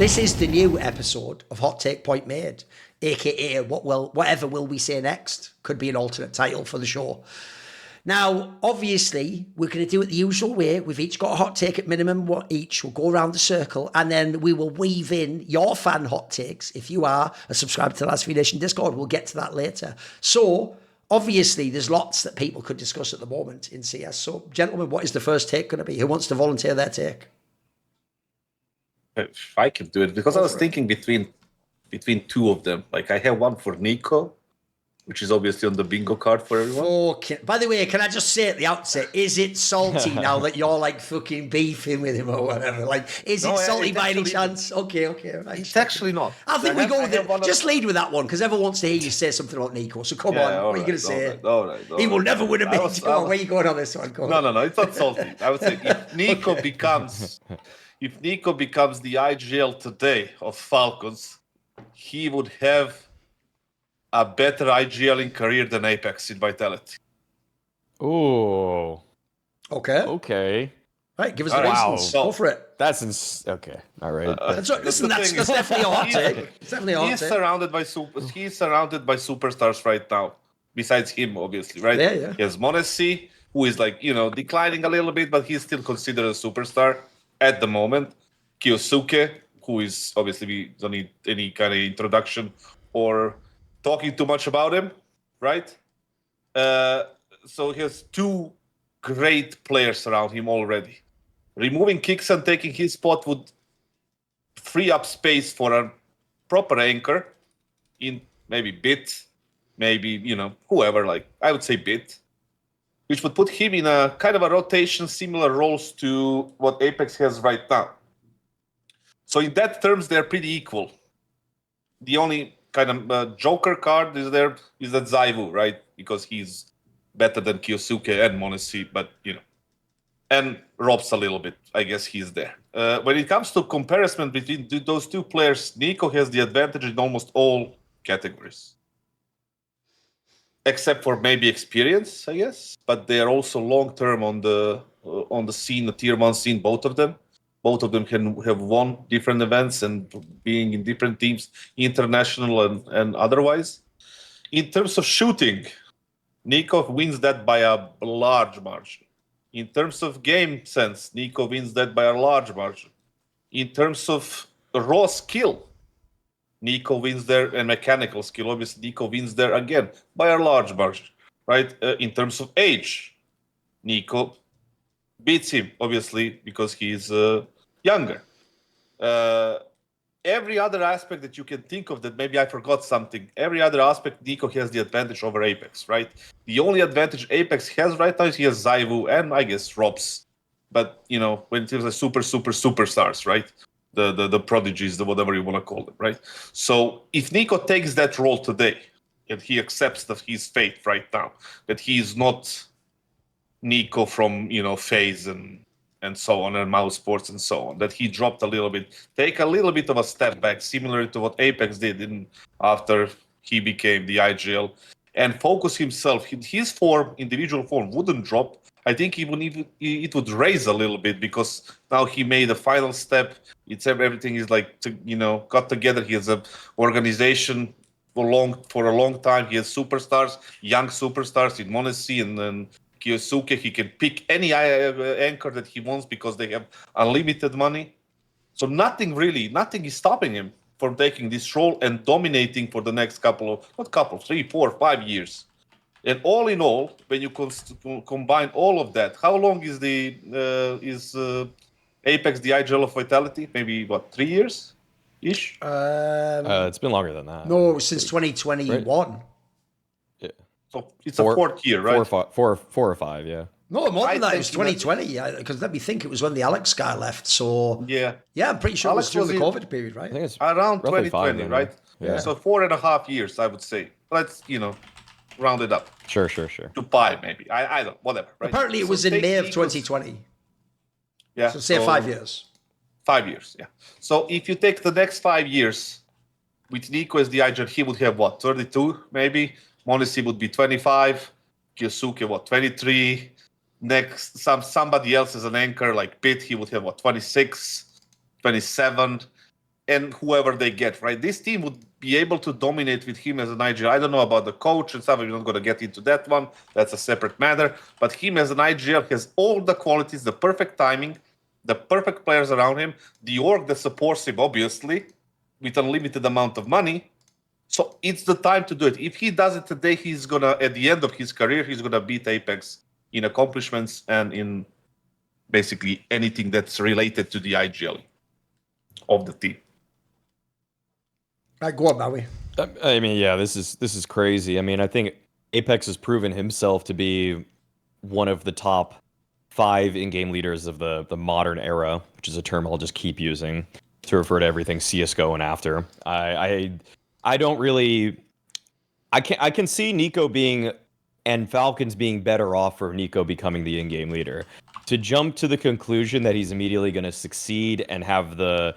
This is the new episode of Hot Take Point Made, aka whatever will we say next could be an alternate title for the show. Now, obviously, we're going to do it the usual way. We've each got a hot take at minimum each. We'll go around the circle, and then we will weave in your fan hot takes. If you are a subscriber to the Last Free Nation Discord, we'll get to that later. So, obviously, there's lots that people could discuss at the moment in CS. So, gentlemen, what is the first take going to be? Who wants to volunteer their take? If I could do it, because I was thinking between two of them. Like, I have one for NiKo, which is obviously on the bingo card for everyone. By the way, can I just say at the outset, is it salty now that you're like fucking beefing with him or whatever? Like, is it salty by any chance? Okay, right. It's actually not. I think we go with it. Just lead with that one, because everyone wants to hear you say something about NiKo. So come on, what are you going to say? All right. He will never win a match. Come on, where are you going on this one? No, it's not salty. I would say if NiKo becomes the IGL today of Falcons, he would have a better IGL in career than AWPer in vitality. Ooh. Okay. Right, give us the reasons. Go for it. Okay. All right. That's definitely a hot take. It's definitely a hot take. He's surrounded by superstars right now. Besides him, obviously, right? Yeah. He has m0NESY, who is declining a little bit, but he's still considered a superstar at the moment. kyoSuke, who is obviously, we don't need any kind of introduction or talking too much about him, right? So he has two great players around him already. Removing Kicks and taking his spot would free up space for a proper anchor in maybe Bit, maybe, whoever, I would say Bit, which would put him in a kind of a rotation, similar roles to what AWPer has right now. So in that terms, they're pretty equal. The only kind of joker card is that ZywOo, right? Because he's better than kyoSuke and m0NESY, but and Rob's a little bit. I guess he's there. When it comes to comparison between those two players, NiKo has the advantage in almost all categories, except for maybe experience, I guess. But they are also long term on the scene, the tier 1 scene. Both of them. Both of them have won different events and being in different teams, international and otherwise. In terms of shooting, NiKo wins that by a large margin. In terms of game sense, NiKo wins that by a large margin. In terms of raw skill, NiKo wins there, and mechanical skill, obviously, NiKo wins there again by a large margin, right? In terms of age, NiKo beats him, obviously, because he's younger. Every other aspect that you can think of, that maybe I forgot something, every other aspect, NiKo has the advantage over AWPer, right? The only advantage AWPer has right now is he has ZywOo and I guess Robs. But, when it comes to superstars, right? The prodigies, the whatever you want to call them, right? So if NiKo takes that role today, and he accepts his fate right now, that he is not NiKo from, FaZe and so on, and Maui Sports and so on, that he dropped a little bit, take a little bit of a step back, similar to what AWPer did after he became the IGL, and focus himself. His form, individual form, wouldn't drop. I think it would raise a little bit, because now he made a final step. Everything is got together. He has an organization for a long time. He has superstars, young superstars in m0NESY and then kyoSuke. He can pick any anchor that he wants because they have unlimited money. So nothing is stopping him from taking this role and dominating for the next 3, 4, 5 years. And all in all, when you combine all of that, how long is AWPer the IGL of Vitality? Maybe 3 years ish? It's been longer than that. No, since 2021. Right? Yeah. So it's a fourth year, right? Four or five, yeah. No, more than that. It was 2020. Because let me think, it was when the Alex guy left. So yeah, I'm pretty sure Alex it was during the COVID period, right? I think it's around 2020, then, right? Yeah. So 4.5 years, I would say. Let's round it up. Sure. To 5, maybe. I don't, whatever. Right? Apparently, it was in May of 2020. Yeah. So say 5 years. 5 years, yeah. So if you take the next 5 years with NiKo as the IGL, he would have 32 maybe. m0NESY would be 25. kyoSuke 23. Next, somebody else as an anchor like Bit, he would have 26, 27. and whoever they get, right? This team would be able to dominate with him as an IGL. I don't know about the coach and stuff. We're not going to get into that one. That's a separate matter. But him as an IGL has all the qualities, the perfect timing, the perfect players around him, the org that supports him, obviously, with unlimited amount of money. So it's the time to do it. If he does it today, he's going to, at the end of his career, he's going to beat AWPer in accomplishments and in basically anything that's related to the IGL of the team. Right, go on, Maui. I mean, yeah, this is crazy. I mean, I think AWPer has proven himself to be one of the top 5 in-game leaders of the modern era, which is a term I'll just keep using to refer to everything CS:GO and after. I don't really. I can see NiKo being and Falcons being better off for NiKo becoming the in-game leader. To jump to the conclusion that he's immediately going to succeed and have the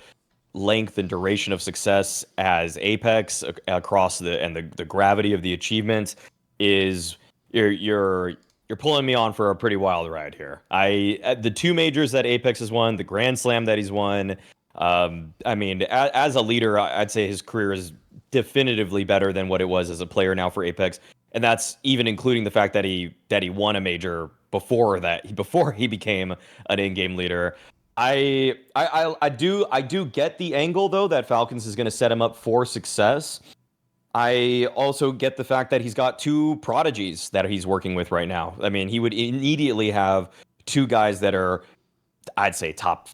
length and duration of success as AWPer across the gravity of the achievement is you're pulling me on for a pretty wild ride here. The 2 majors that AWPer has won, the Grand Slam that he's won. I mean, as a leader, I'd say his career is definitively better than what it was as a player now for AWPer, and that's even including the fact that he won a major before he became an in-game leader. I do get the angle though that Falcons is going to set him up for success. I also get the fact that he's got 2 prodigies that he's working with right now. I mean, he would immediately have 2 guys that are, I'd say, top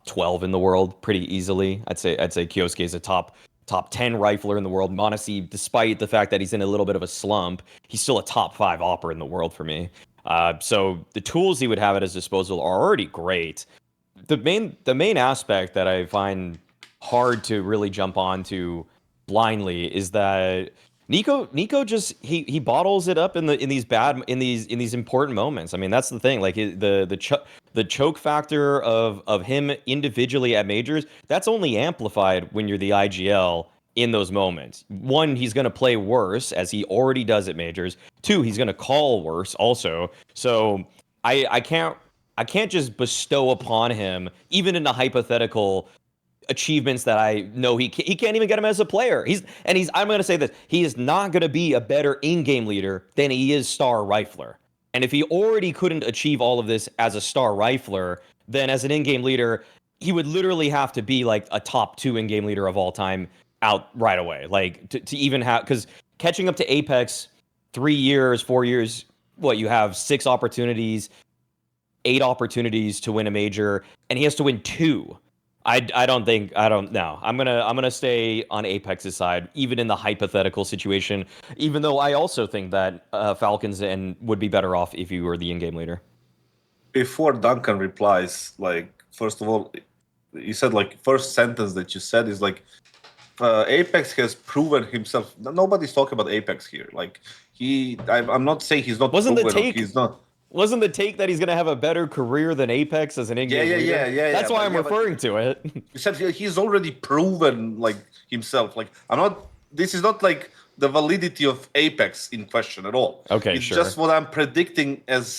12 in the world pretty easily. I'd say Kiosuke is a top 10 rifler in the world. Monesi, despite the fact that he's in a little bit of a slump, he's still a top 5 AWPer in the world for me. So the tools he would have at his disposal are already great. The main aspect that I find hard to really jump onto blindly is that NiKo just he bottles it up in these important moments. I mean, that's the thing. Like the choke factor of him individually at majors, that's only amplified when you're the IGL in those moments. 1, he's going to play worse as he already does at majors. 2, he's going to call worse also. So I can't just bestow upon him, even in the hypothetical achievements that I know he can't even get him as a player. I'm going to say this, he is not going to be a better in-game leader than he is star rifler. And if he already couldn't achieve all of this as a star rifler, then as an in-game leader, he would literally have to be like a top 2 in-game leader of all time out right away. Like to even have, because catching up to AWPer 3 years, 4 years, you have 6 opportunities, 8 opportunities to win a major, and he has to win 2. I don't know. I'm gonna stay on AWPer's side, even in the hypothetical situation. Even though I also think that Falcons would be better off if you were the in-game leader. Before Duncan replies, like, first of all, you said, like, first sentence that you said is like, AWPer has proven himself. Nobody's talking about AWPer here. Like, I'm not saying he's not Wasn't proven. the take? He's not. Wasn't the take that he's going to have a better career than AWPer as an in-game leader? Yeah. That's why I'm referring to it. You said he's already proven, like, himself. Like, this is not like the validity of AWPer in question at all. Okay, it's sure. just what I'm predicting as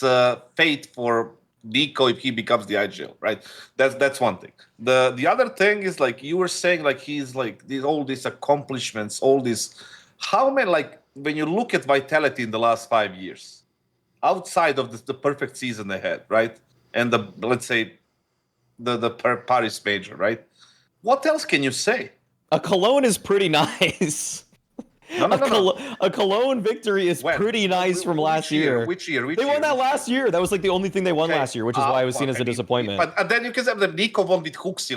fate for NiKo if he becomes the IGL, right? That's one thing. The other thing is, like, you were saying, like, he's like all these accomplishments, all this. How many, like, when you look at Vitality in the last 5 years, outside of the perfect season they had, right? And let's say the Paris major, right? What else can you say? A Cologne is pretty nice. No. A Cologne victory is pretty nice from last year. Which year? They won that last year. That was like the only thing they won last year, which is why it was seen as a disappointment. But then you can say that NiKo won with Huxi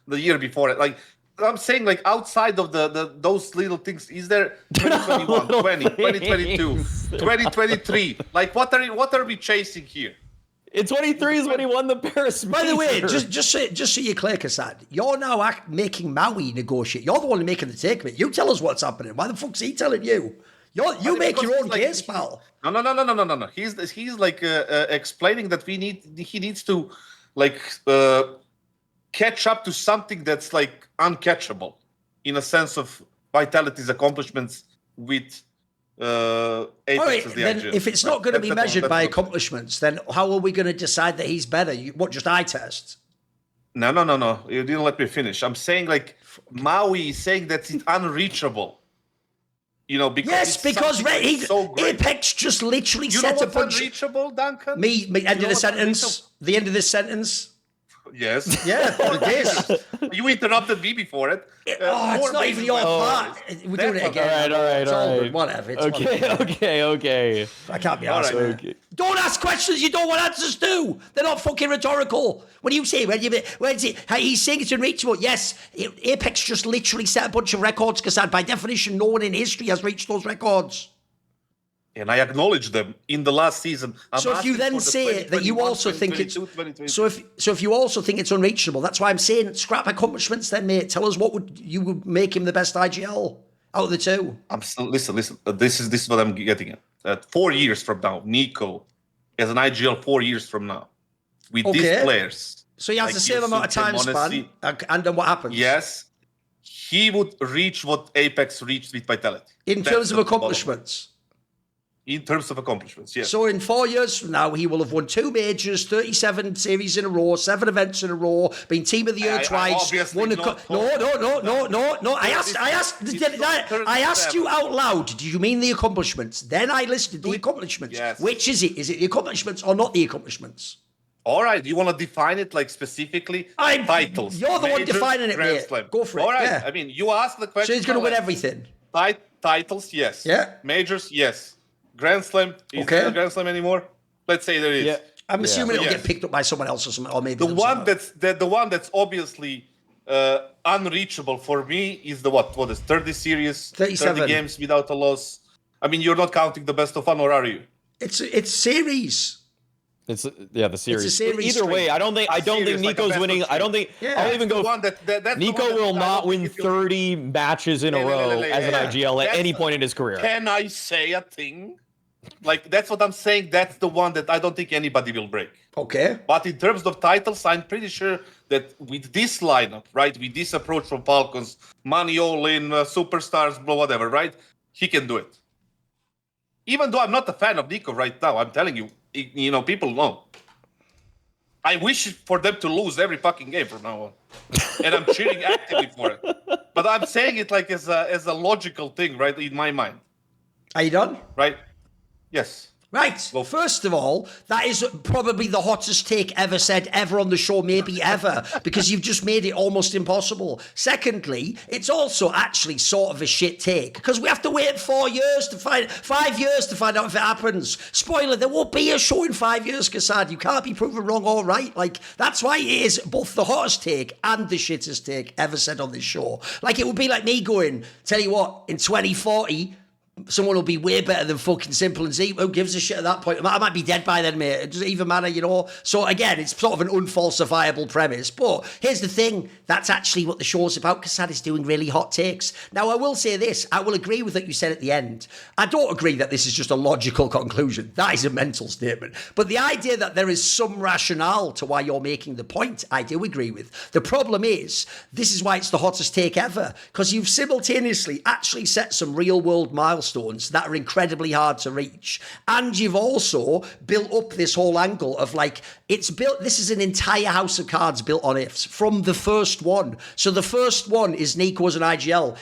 the year before it. Like, I'm saying, like, outside of those little things, is there 2021, 2022, 2023? Like, what are we chasing here? In 23 is when he won the Paris major. By the way, just so you're clear, Kassad, you're now making Maui negotiate. You're the one making the take of it. You tell us what's happening. Why the fuck's he telling you? You make your own case, pal. No. He's like explaining that he needs to, like, catch up to something that's, like, uncatchable in a sense of Vitality's accomplishments with AWPer as the then IGL. if it's not going to be measured by accomplishments, then how are we going to decide that he's better? What, just eye test? No. You didn't let me finish. I'm saying like Maui is saying that it's unreachable. You know, because Yes, it's because something like so great. Apex just literally You know set a what's bunch. unreachable, Duncan? Me end You of know the what's sentence. The end of this sentence. Yes. Yeah, it is. You interrupted me before it. It's not even your part. We're doing it again. All right. It's all good. Whatever. It's Okay. I can't be All asked. right. Okay. Don't ask questions you don't want answers to. They're not fucking rhetorical. When you say, he's saying it's unreachable. Yes, Apex just literally set a bunch of records, Kassad. By definition, no one in history has reached those records. And I acknowledge them in the last season. So if you then say that you also think it's so if you also think it's unreachable, that's why I'm saying scrap accomplishments. Then, mate, tell us what would make him the best IGL out of the two. Listen. This is what I'm getting at. 4 years from now, NiKo has an IGL 4 years from now with these players. So he has like the same amount of time span, and then what happens? Yes, he would reach what Apex reached with Vitality in terms of accomplishments. In terms of accomplishments, yes. So in 4 years from now, he will have won 2 majors, 37 series in a row, 7 events in a row, been team of the year twice. Won no. I asked you out loud. Did you mean the accomplishments? Then I listed the accomplishments. Yes. Which is it? Is it the accomplishments or not the accomplishments? All right, you want to define it like specifically? Titles. You're the one majors, defining it, Grand mate. Slam. Go for it. All right. Yeah. I mean, you asked the question. So he's going to win everything. Titles, yes. Yeah. Majors, yes. Grand Slam, is there a Grand Slam anymore? Let's say there is. Yeah. I'm assuming it'll get picked up by someone else or something, or maybe the one that's obviously unreachable for me is the what is 30 series, 37 30 games without a loss. I mean, you're not counting the best of one, or are you? It's series. The series. It's a series Either way, I don't think like NiKo's winning. I don't think I'll even go. NiKo will not win 30 matches in a row as an IGL at any point in his career. Can I say a thing? Like, that's what I'm saying. That's the one that I don't think anybody will break. Okay. But in terms of titles, I'm pretty sure that with this lineup, right, with this approach from Falcons, money all in, superstars, whatever, right, he can do it. Even though I'm not a fan of NiKo right now, I'm telling you, people know. I wish for them to lose every fucking game from now on. And I'm cheering actively for it. But I'm saying it like as a logical thing, right, in my mind. Are you done? Right? Yes. Right. Well, first of all, that is probably the hottest take ever said ever on the show, maybe ever, because you've just made it almost impossible. Secondly, it's also actually sort of a shit take because we have to wait 5 years to find out if it happens. Spoiler, there won't be a show in 5 years, Kassad. You can't be proven wrong or right. Like, that's why it is both the hottest take and the shittest take ever said on this show. Like, it would be like me going, tell you what, in 2040, someone will be way better than fucking Simple and Z. Who gives a shit at that point? I might be dead by then, mate. It doesn't even matter, So again, it's sort of an unfalsifiable premise. But here's the thing. That's actually what the show's about. Kassad is doing really hot takes. Now, I will say this. I will agree with what you said at the end. I don't agree that this is just a logical conclusion. That is a mental statement. But the idea that there is some rationale to why you're making the point, I do agree with. The problem is, this is why it's the hottest take ever. Because you've simultaneously actually set some real-world milestones that are incredibly hard to reach. And you've also built up this whole angle of this is an entire house of cards built on ifs from the first one. So the first one is NiKo as an IGL.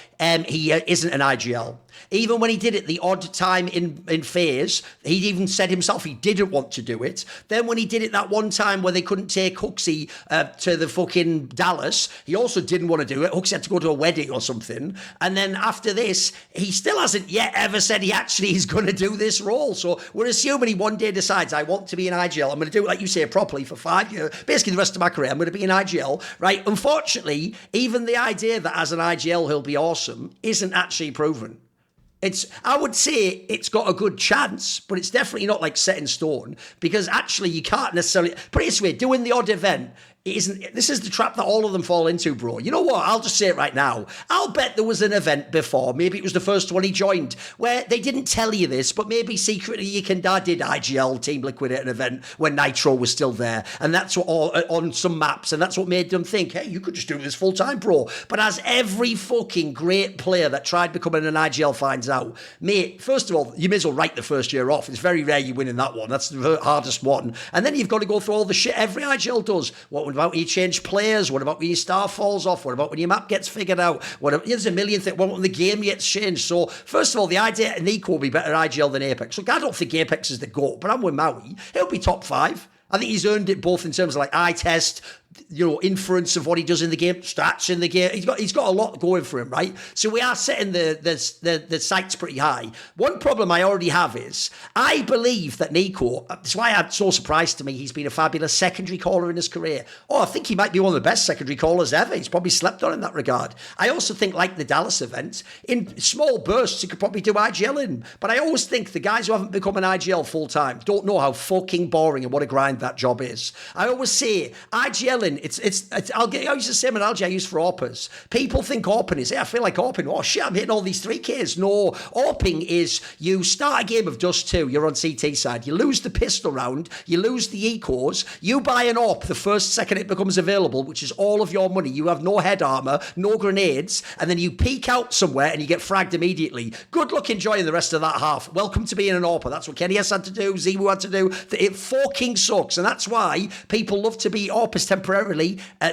He isn't an IGL. Even when he did it the odd time in phase, he even said himself he didn't want to do it. Then when he did it that one time where they couldn't take Huxley to the fucking Dallas, he also didn't want to do it. Huxley had to go to a wedding or something. And then after this, he still hasn't yet ever said he actually is going to do this role. So we're assuming he one day decides, I want to be an IGL. I'm going to do it, like you say, properly for 5 years. Basically the rest of my career, I'm going to be an IGL. Right? Unfortunately, even the idea that as an IGL he'll be awesome isn't actually proven. I would say it's got a good chance, but it's definitely not like set in stone because actually you can't necessarily put it this way, doing the odd event. This is the trap that all of them fall into, bro. You know what? I'll just say it right now. I'll bet there was an event before. Maybe it was the first one he joined where they didn't tell you this, but maybe secretly you did IGL Team Liquidate an event when Nitro was still there. And that's what on some maps. And that's what made them think, hey, you could just do this full time, bro. But as every fucking great player that tried becoming an IGL finds out, mate, first of all, you may as well write the first year off. It's very rare you win in that one. That's the hardest one. And then you've got to go through all the shit every IGL does. What What about when you change players? What about when your star falls off? What about when your map gets figured out? There's a million things. What about when the game gets changed? So, first of all, the idea that NiKo will be better at IGL than AWPer. Look, I don't think AWPer is the GOAT, but I'm with Maui. He'll be top 5. I think he's earned it both in terms of like eye test, inference of what he does in the game, stats in the game. He's got a lot going for him, right? So we are setting the sights pretty high. One problem I already have is I believe that NiKo, that's why I'm so surprised to me he's been a fabulous secondary caller in his career. I think he might be one of the best secondary callers ever. He's probably slept on in that regard. I also think, like the Dallas event, in small bursts he could probably do IGL in. But I always think the guys who haven't become an IGL full time don't know how fucking boring and what a grind that job is. I always say IGL I'll use the same analogy I use for AWPers. People think AWPing is, I feel like AWPing. Oh shit, I'm hitting all these 3Ks. No, AWPing is you start a game of Dust 2, you're on CT side, you lose the pistol round, you lose the ecos, you buy an AWP the first second it becomes available, which is all of your money. You have no head armor, no grenades, and then you peek out somewhere and you get fragged immediately. Good luck enjoying the rest of that half. Welcome to being an AWPer. That's what Kenny has had to do, Zimu had to do. It fucking sucks, and that's why people love to be AWPers temporarily,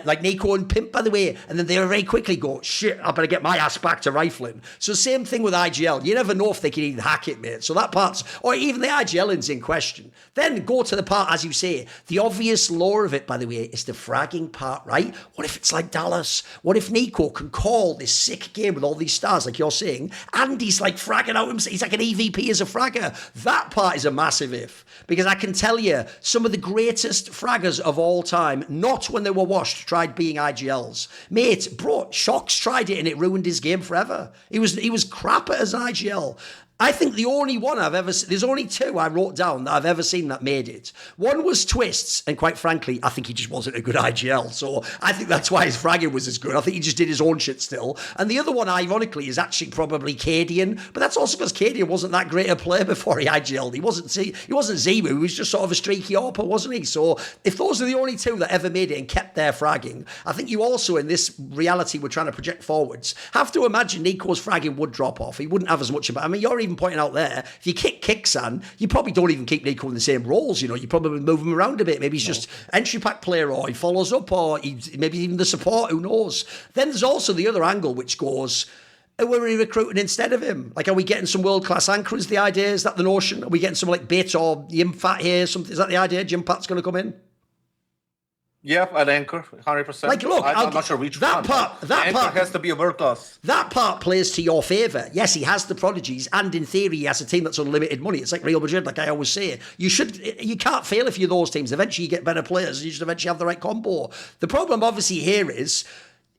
like NiKo and Pimp, by the way, and then they very quickly go, shit, I better get my ass back to rifling. So same thing with IGL. You never know if they can even hack it, mate. So that part's, or even the IGLing's in question. Then go to the part, as you say, the obvious lore of it, by the way, is the fragging part, right? What if it's like Dallas? What if NiKo can call this sick game with all these stars, like you're saying, and he's like fragging out himself, he's like an EVP as a fragger? That part is a massive if. Because I can tell you, some of the greatest fraggers of all time, not when they were washed, tried being IGLs. Mate, bro, Shocks tried it and it ruined his game forever. He was crap as an IGL. I think the only one I've ever seen, there's only 2 I wrote down that I've ever seen that made it. One was Twists, and quite frankly, I think he just wasn't a good IGL, so I think that's why his fragging was as good. I think he just did his own shit still. And the other one, ironically, is actually probably Cadian, but that's also because Cadian wasn't that great a player before he IGL'd. He wasn't Zimu, he was just sort of a streaky AWPer, wasn't he? So if those are the only 2 that ever made it and kept their fragging, I think you also, in this reality we're trying to project forwards, have to imagine NiKo's fragging would drop off. He wouldn't have as much of it. I mean, you're even pointing out there, if you kick Kixan, you probably don't even keep NiKo in the same roles, you probably move him around a bit. Maybe he's just entry pack player, or he follows up, or maybe even the support, who knows. Then there's also the other angle which goes, who are we recruiting instead of him? Like, are we getting some world-class anchors? The idea, is that the notion? Are we getting some like Bit or Yimfat here? Something, is that the idea? Jimpat's going to come in? Yeah, an anchor, 100%. Like, look, I'm not sure which that one. That anchor part has to be a world class. That part plays to your favour. Yes, he has the prodigies, and in theory, he has a team that's unlimited money. It's like Real Madrid, like I always say. You can't fail if you're those teams. Eventually, you get better players. You should eventually have the right combo. The problem, obviously, here is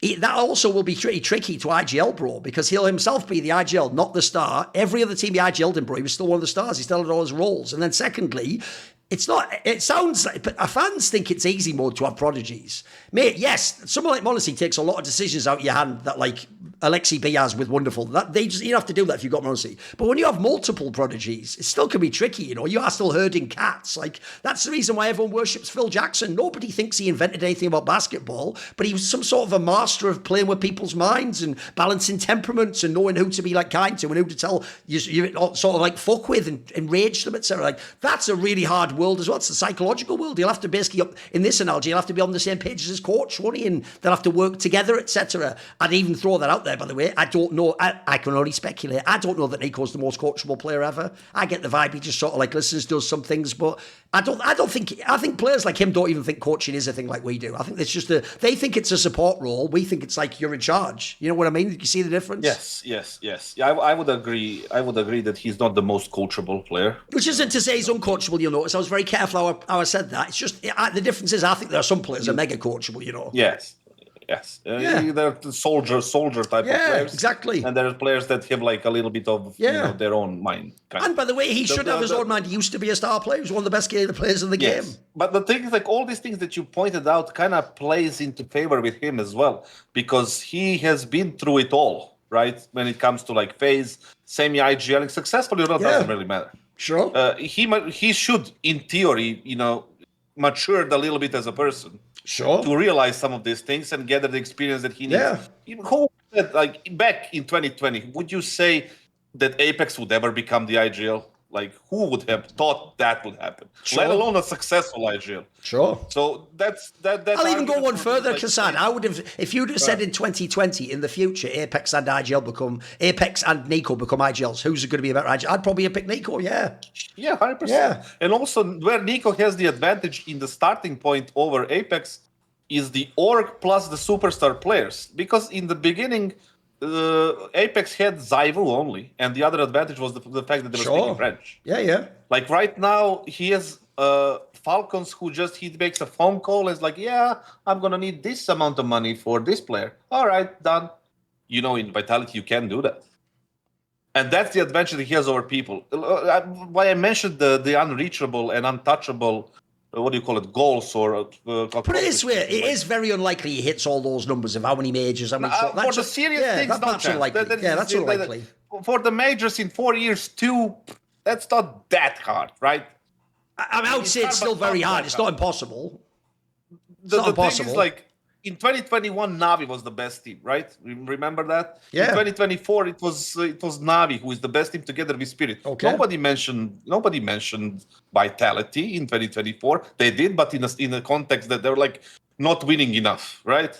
that also will be pretty tricky to IGL, bro, because he'll himself be the IGL, not the star. Every other team he IGL'd in, bro, he was still one of the stars. He still had all his roles. And then secondly, it sounds like, but fans think it's easy mode to have prodigies. Mate, yes, someone like Monacy takes a lot of decisions out of your hand that, like, Alexi B has with Wonderful. You have to do that if you've got Monacy. But when you have multiple prodigies, it still can be tricky, You are still herding cats. Like, that's the reason why everyone worships Phil Jackson. Nobody thinks he invented anything about basketball, but he was some sort of a master of playing with people's minds and balancing temperaments and knowing who to be, like, kind to and who to tell you sort of, like, fuck with and enrage them, etc. Like, that's a really hard world as well. It's a psychological world. You'll have to basically, in this analogy, you'll have to be on the same page as his coach, won't he? And they'll have to work together, etc. I'd even throw that out there, by the way. I don't know. I can only speculate. I don't know that NiKo's the most coachable player ever. I get the vibe he just sort of like listens, does some things, but I think players like him don't even think coaching is a thing like we do. I think it's just they think it's a support role. We think it's like you're in charge. You know what I mean? You see the difference? Yes. Yeah, I would agree. I would agree that he's not the most coachable player. Which isn't to say he's uncoachable, you'll notice. I was very careful how I said that. It's just, the difference is I think there are some players that are mega coachable, Yes. They're the soldier type of players. Exactly. And there are players that have like a little bit of their own mind. And by the way, he should have his own mind. He used to be a star player. He was one of the best players in the game. But the thing is, like, all these things that you pointed out kind of plays into favor with him as well, because he has been through it all, right? When it comes to like phase, semi-IGL, successfully or not, doesn't really matter. Sure. He should, in theory, matured a little bit as a person. Sure. To realize some of these things and gather the experience that he needs. Yeah. Who said, like, back in 2020, would you say that Apex would ever become the IGL? Like, who would have thought that would happen? Sure. Let alone a successful IGL. Sure. So that's that. I'll even go one further, like, kassad. I would have, if you'd have said in 2020, in the future, Apex and NiKo become IGLs. Who's going to be a better IGL? I'd probably have picked NiKo. Yeah. Yeah, 100%. Yeah. And also, where NiKo has the advantage in the starting point over Apex is the org plus the superstar players. Because in the beginning, Apex had Zyvu only, and the other advantage was the fact that they were speaking French. Yeah. Like right now, he has Falcons who he makes a phone call and is like, yeah, I'm going to need this amount of money for this player. All right, done. You know, in Vitality, you can do that. And that's the advantage that he has over people. Why I mentioned the unreachable and untouchable, what do you call it, goals or... Put it this way, it is very unlikely he hits all those numbers of how many majors, how many... for the serious things, that's unlikely. That's unlikely. For the majors in 4 years, too, that's not that hard, right? I would say it's still very hard. It's not impossible. It's not the impossible. thing is, like, in 2021, Navi was the best team, right? Remember that? Yeah. In 2024, it was Navi who is the best team together with Spirit. Okay. Nobody mentioned Vitality in 2024. They did, but in a context that they were like not winning enough, right?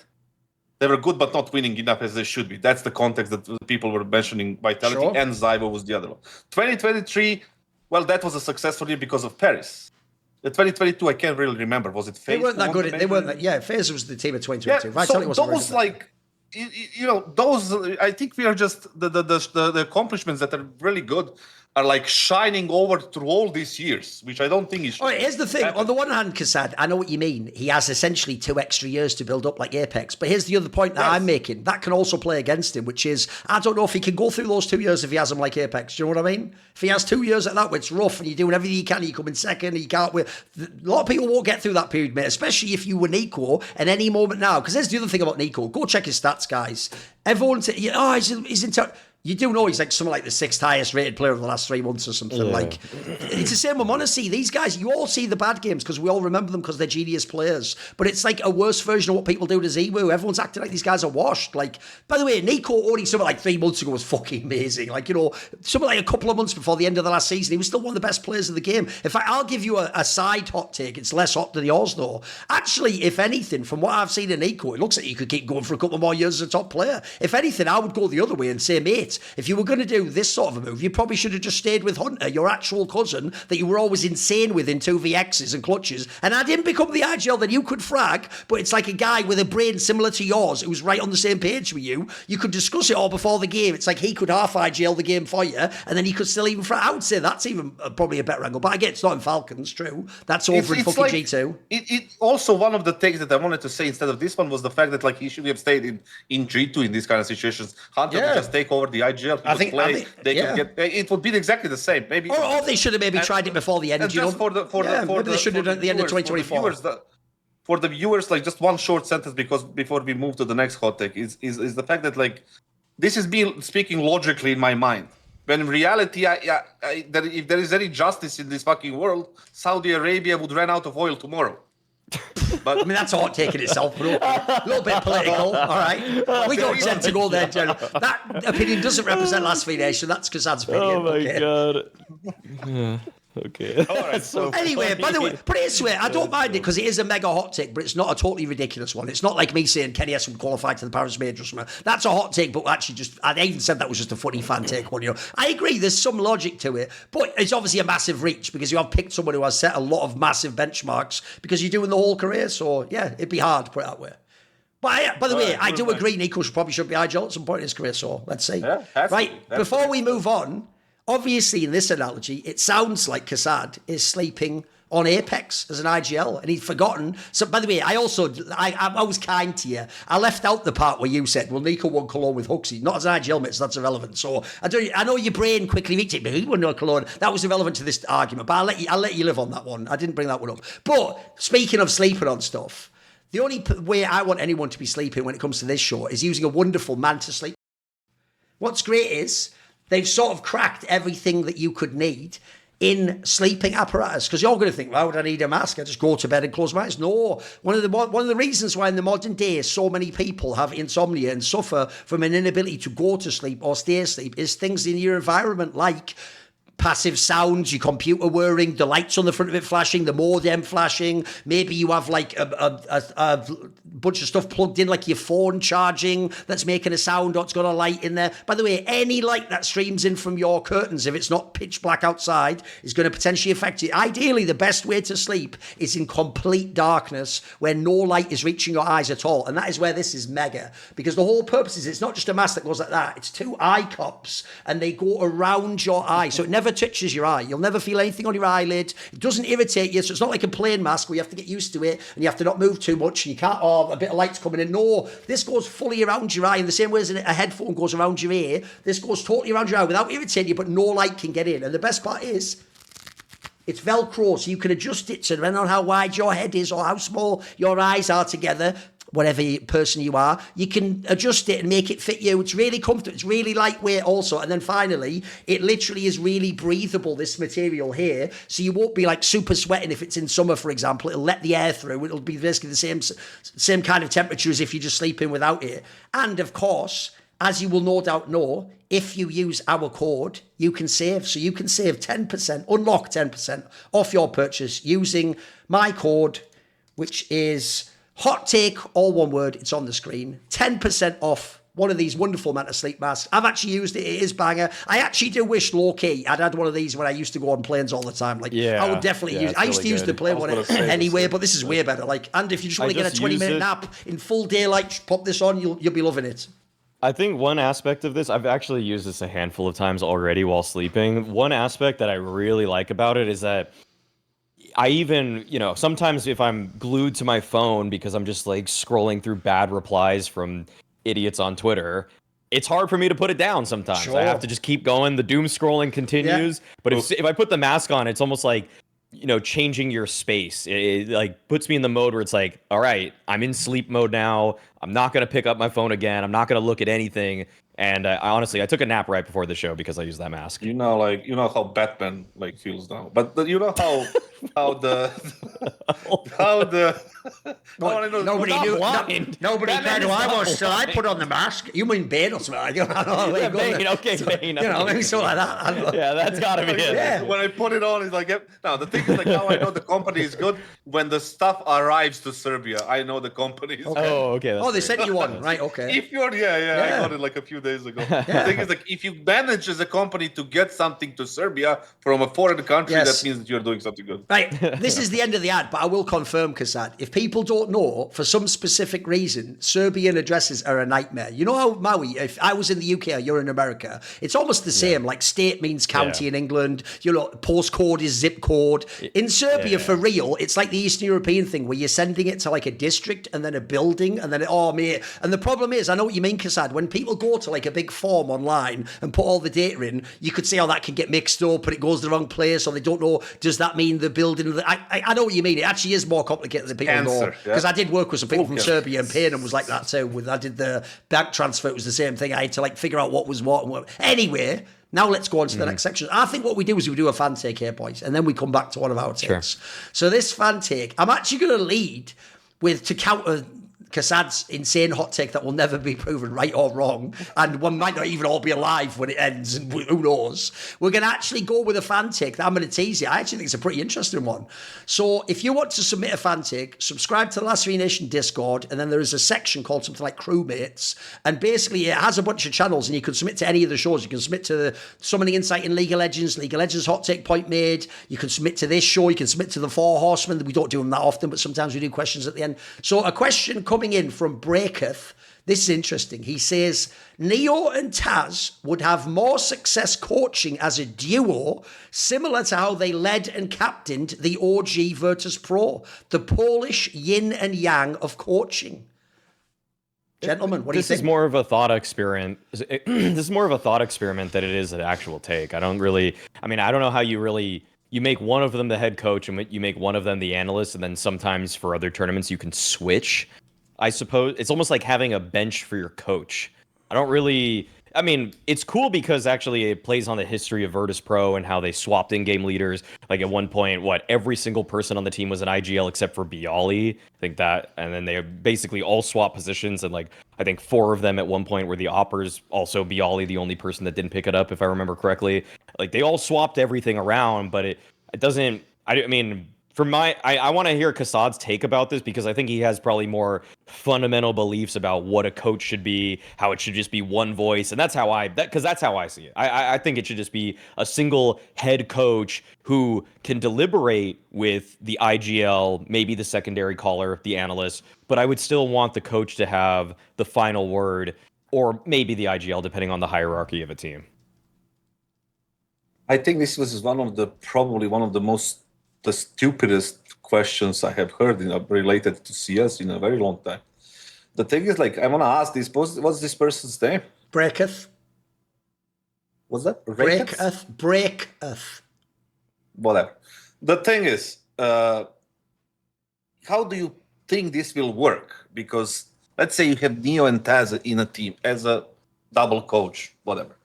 They were good, but not winning enough as they should be. That's the context that the people were mentioning Vitality, Sure. and Zyvo was the other one. 2023, well, that was a successful year because of Paris. The 2022, I can't really remember. Was it FaZe? They weren't that good. They weren't that. Yeah, FaZe was the team of 2022. Yeah, Vitality so wasn't those very good. like, you know, those. I think we are just the accomplishments that are really good are like shining over through all these years, which I don't think is. All right, here's the thing. On the one hand, kassad, I know what you mean. He has essentially 2 extra years to build up like Apex. But here's the other point that I'm making. That can also play against him, which is, I don't know if he can go through those 2 years if he has them like Apex. Do you know what I mean? If he has 2 years like that where it's rough and you're doing everything you can, you come in second, you can't win. A lot of people won't get through that period, mate, especially if you were NiKo at any moment now. Because there's the other thing about NiKo. Go check his stats, guys. Everyone's, he's in touch. You do know he's like something like the 6th highest rated player of the last 3 months or something. Yeah. Like, it's the same with Monacy. These guys, you all see the bad games because we all remember them because they're genius players. But it's like a worse version of what people do to Ziwu. Everyone's acting like these guys are washed. Like, by the way, NiKo only something like 3 months ago was fucking amazing. Like, you know, something like a couple of months before the end of the last season, he was still one of the best players of the game. In fact, I'll give you a side hot take. It's less hot than yours, though. Actually, if anything, from what I've seen in NiKo, it looks like you could keep going for a couple more years as a top player. If anything, I would go the other way and say, mate, if you were going to do this sort of a move, you probably should have just stayed with Hunter, your actual cousin that you were always insane with in 2vx's and clutches. And I didn't become the IGL that you could frag, but it's like a guy with a brain similar to yours who's right on the same page with you. You could discuss it all before the game. It's like he could half IGL the game for you, and then he could still even frag. I would say that's even probably a better angle. But again, it's not in Falcons, true. That's over in fucking like, G2. It also, one of the things that I wanted to say instead of this one was the fact that like he should have stayed in G2 in these kind of situations. Hunter would just take over the IGL. I think they could get it would be exactly the same. Maybe or they should have maybe tried it before the end. And just for maybe they should have done it at the end of 2024. For the viewers, like just one short sentence before we move to the next hot take is the fact that like this is me speaking logically in my mind. When in reality, if there is any justice in this fucking world, Saudi Arabia would run out of oil tomorrow. But I mean, that's a hot take in itself, bro. A little bit political, all right? We don't tend to go there, General. That opinion doesn't represent Last Free Nation. That's kassad's opinion. Oh, my God. Okay. All right, so anyway, by the way, put it this way, I don't mind it because it is a mega hot take, but it's not a totally ridiculous one. It's not like me saying Kenny S would qualify to the Paris Major or something. That's a hot take, but actually I even said that was just a funny fan take one. You know, I agree, there's some logic to it, but it's obviously a massive reach because you have picked someone who has set a lot of massive benchmarks because you're doing the whole career. So yeah, it'd be hard to put it that way. But by the way, I do agree NiKo probably should be IGL at some point in his career. So let's see. Yeah, right, before we move on. Obviously, in this analogy, it sounds like kassad is sleeping on Apex as an IGL, and he'd forgotten. So, by the way, I was kind to you. I left out the part where you said, well, NiKo won Cologne with Huxley, not as an IGL, mate, so that's irrelevant. So, I know your brain quickly reached it, but he won no Cologne. That was irrelevant to this argument, but I'll let you live on that one. I didn't bring that one up. But, speaking of sleeping on stuff, the only way I want anyone to be sleeping when it comes to this show is using a wonderful man to sleep. What's great is they've sort of cracked everything that you could need in sleeping apparatus. Because you're going to think, why would I need a mask? I just go to bed and close my eyes. No. One of the reasons why in the modern day so many people have insomnia and suffer from an inability to go to sleep or stay asleep is things in your environment like passive sounds, your computer whirring, the lights on the front of it flashing, the modem flashing. Maybe you have like a bunch of stuff plugged in, like your phone charging that's making a sound, or it's got a light in there. By the way, any light that streams in from your curtains, if it's not pitch black outside, is going to potentially affect you. Ideally, the best way to sleep is in complete darkness where no light is reaching your eyes at all. And that is where this is mega, because the whole purpose is it's not just a mask that goes like that. It's 2 eye cups and they go around your eye. So it never touches your eye. You'll never feel anything on your eyelid. It doesn't irritate you. So it's not like a plain mask where you have to get used to it and you have to not move too much and you can't, a bit of light's coming in. No, this goes fully around your eye in the same way as a headphone goes around your ear. This goes totally around your eye without irritating you, but no light can get in. And the best part is, it's Velcro, so you can adjust it to depending on how wide your head is or how small your eyes are together. Whatever person you are, you can adjust it and make it fit you. It's really comfortable. It's really lightweight also. And then finally, it literally is really breathable, this material here. So you won't be like super sweating if it's in summer, for example. It'll let the air through. It'll be basically the same kind of temperature as if you're just sleeping without it. And of course, as you will no doubt know, if you use our code, you can save. So you can save 10%, unlock 10% off your purchase using my code, which is Hot Take, all one word, it's on the screen. 10% off one of these wonderful Manta sleep masks. I've actually used it. It is banger. I actually do wish, low-key, I'd had one of these when I used to go on planes all the time. Like, yeah, I would definitely use it. I used to use the plane one anyway, but this is way better. Like, and if you just want to get a 20-minute nap in full daylight, pop this on, you'll be loving it. I think one aspect of this, I've actually used this a handful of times already while sleeping. One aspect that I really like about it is that I even, sometimes if I'm glued to my phone because I'm just like scrolling through bad replies from idiots on Twitter, it's hard for me to put it down sometimes. Sure. I have to just keep going. The doom scrolling continues. Yeah. But if I put the mask on, it's almost like, changing your space. It like puts me in the mode where it's like, all right, I'm in sleep mode now. I'm not going to pick up my phone again. I'm not going to look at anything. And I took a nap right before the show because I used that mask. You know how Batman feels now, but you know how the nobody knew. Nobody cared who I was, so I put on the mask. You mean Bane or something? I don't know. Yeah, Bane, okay, Bane. Maybe something like that. Yeah, that's gotta be it. Yeah. When I put it on, it's like, now the thing is like how I know the company is good when the stuff arrives to Serbia. I know the company is good. Oh, okay. They sent you one, right? Okay. If you're, I got it like a few days ago. The thing is like if you manage as a company to get something to Serbia from a foreign country, that means that you're doing something good. Right. This is the end of the ad, but I will confirm, Kassad, if people don't know, for some specific reason, Serbian addresses are a nightmare. You know how Maui, if I was in the UK or you're in America, it's almost the same. Like state means county in England, postcode is zip code. In Serbia, for real, it's like the Eastern European thing where you're sending it to like a district and then a building and then, mate. And the problem is, I know what you mean, Kassad, when people go to like a big form online and put all the data in, you could see how that can get mixed up and it goes to the wrong place or they don't know, does that mean the building? I know what you mean. It actually is more complicated than people know. Because I did work with some people from Serbia and Payne was like that too. I did the bank transfer, it was the same thing. I had to like figure out what was what and what. Anyway, now let's go on to the next section. I think what we do is we do a fan take here, boys, and then we come back to one of our takes. Sure. So this fan take, I'm actually going to lead with, to counter Kassad's insane hot take that will never be proven right or wrong, and one might not even all be alive when it ends, and who knows. We're going to actually go with a fan take that I'm going to tease you. I actually think it's a pretty interesting one. So if you want to submit a fan take, subscribe to the Last Three Nation Discord, and then there is a section called something like Crewmates, and basically it has a bunch of channels, and you can submit to any of the shows. You can submit to Summoning Insight in League of Legends Hot Take Point Made. You can submit to this show. You can submit to the Four Horsemen. We don't do them that often, but sometimes we do questions at the end. So a question coming in from Breaketh. This is interesting. He says, Neo and TaZ would have more success coaching as a duo, similar to how they led and captained the OG Virtus Pro, the Polish yin and yang of coaching. Gentlemen, what do you think? This is more of a thought experiment. This is more of a thought experiment than it is an actual take. I don't know how you make one of them the head coach and you make one of them the analyst, and then sometimes for other tournaments you can switch. I suppose it's almost like having a bench for your coach. I don't really, I mean, it's cool because actually it plays on the history of Virtus Pro and how they swapped in-game leaders. Like at one point, every single person on the team was an IGL except for Bialy. I think that, and then they basically all swapped positions, and like I think 4 of them at one point were the AWPers. Also, Bialy, the only person that didn't pick it up, if I remember correctly. Like they all swapped everything around, but it doesn't. I mean, I want to hear Kassad's take about this because I think he has probably more fundamental beliefs about what a coach should be, how it should just be one voice, and that's how I see it. I think it should just be a single head coach who can deliberate with the IGL, maybe the secondary caller, the analyst, but I would still want the coach to have the final word, or maybe the IGL, depending on the hierarchy of a team. I think this was probably one of the stupidest questions I have heard related to CS in a very long time. The thing is, like, I want to ask this: what's this person's name? Breaketh. What's that? Breaketh. Whatever. The thing is, how do you think this will work? Because let's say you have Neo and TaZ in a team as a double coach, whatever,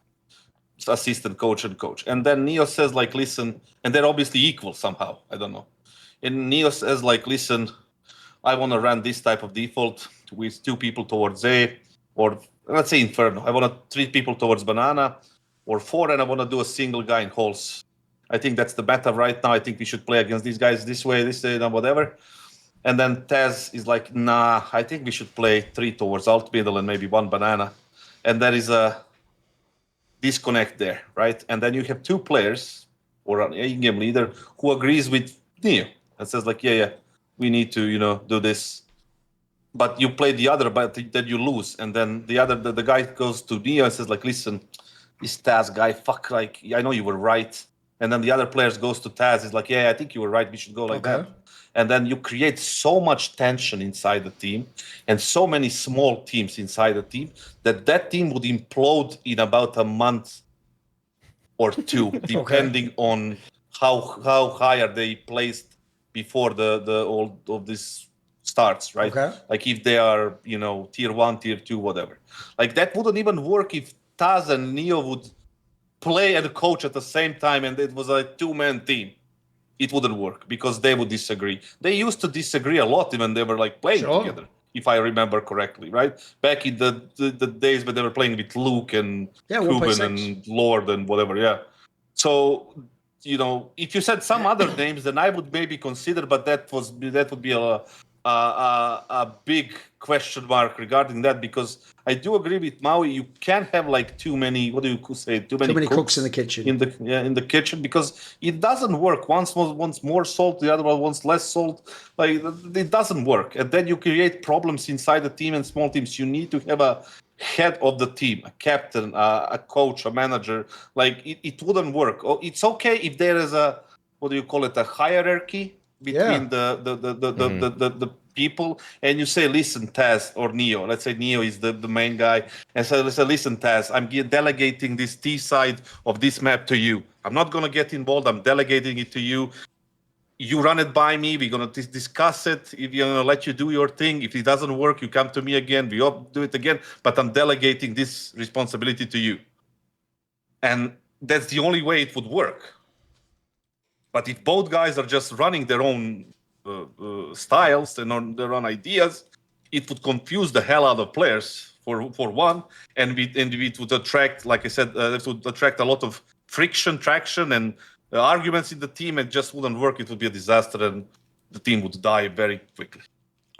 assistant coach and coach, and then Neo says, like, listen, and they're obviously equal somehow. I don't know. And Neo says, like, listen, I want to run this type of default with 2 people towards A, or let's say Inferno. I want to 3 people towards Banana, or 4, and I want to do a single guy in Halls. I think that's the meta right now. I think we should play against these guys this way, and whatever. And then TaZ is like, nah, I think we should play 3 towards alt middle and maybe 1 Banana. And there is a disconnect there, right? And then you have 2 players or an in-game leader who agrees with Neo and says, like, yeah, we need to, do this. But you play the other, but then you lose. And then the guy goes to Neo and says, like, listen, this TaZ guy, fuck, like, I know you were right. And then the other players goes to TaZ, is like, yeah, I think you were right, we should go like that. And then you create so much tension inside the team and so many small teams inside the team that team would implode in about a month or 2, depending on how high are they placed before the all of this starts, right? Like if they are, tier 1, tier 2, whatever. Like that wouldn't even work if TaZ and Neo would play and coach at the same time and it was a 2-man team. It wouldn't work because they would disagree. They used to disagree a lot when they were like playing together, if I remember correctly, right? Back in the days when they were playing with Luke and Cuban and Lord and whatever, yeah. So, if you said some other names, then I would maybe consider, but that would be a big question mark regarding that, because I do agree with Maui. You can't have like too many. What do you say? Too many cooks in the kitchen. In the kitchen, because it doesn't work. One wants more salt, the other one wants less salt. Like it doesn't work, and then you create problems inside the team and small teams. You need to have a head of the team, a captain, a coach, a manager. Like it wouldn't work. It's okay if there is a a hierarchy between the people, and you say, listen, TaZ or Neo. Let's say Neo is the main guy, and so let's say, listen, TaZ, I'm delegating this T side of this map to you. I'm not gonna get involved. I'm delegating it to you. You run it by me. We're gonna discuss it. If you're gonna let you do your thing. If it doesn't work, you come to me again. We all do it again. But I'm delegating this responsibility to you, and that's the only way it would work. But if both guys are just running their own styles and on their own ideas, it would confuse the hell out of players for one, and it would attract, like I said, it would attract a lot of traction, and arguments in the team. It just wouldn't work. It would be a disaster, and the team would die very quickly.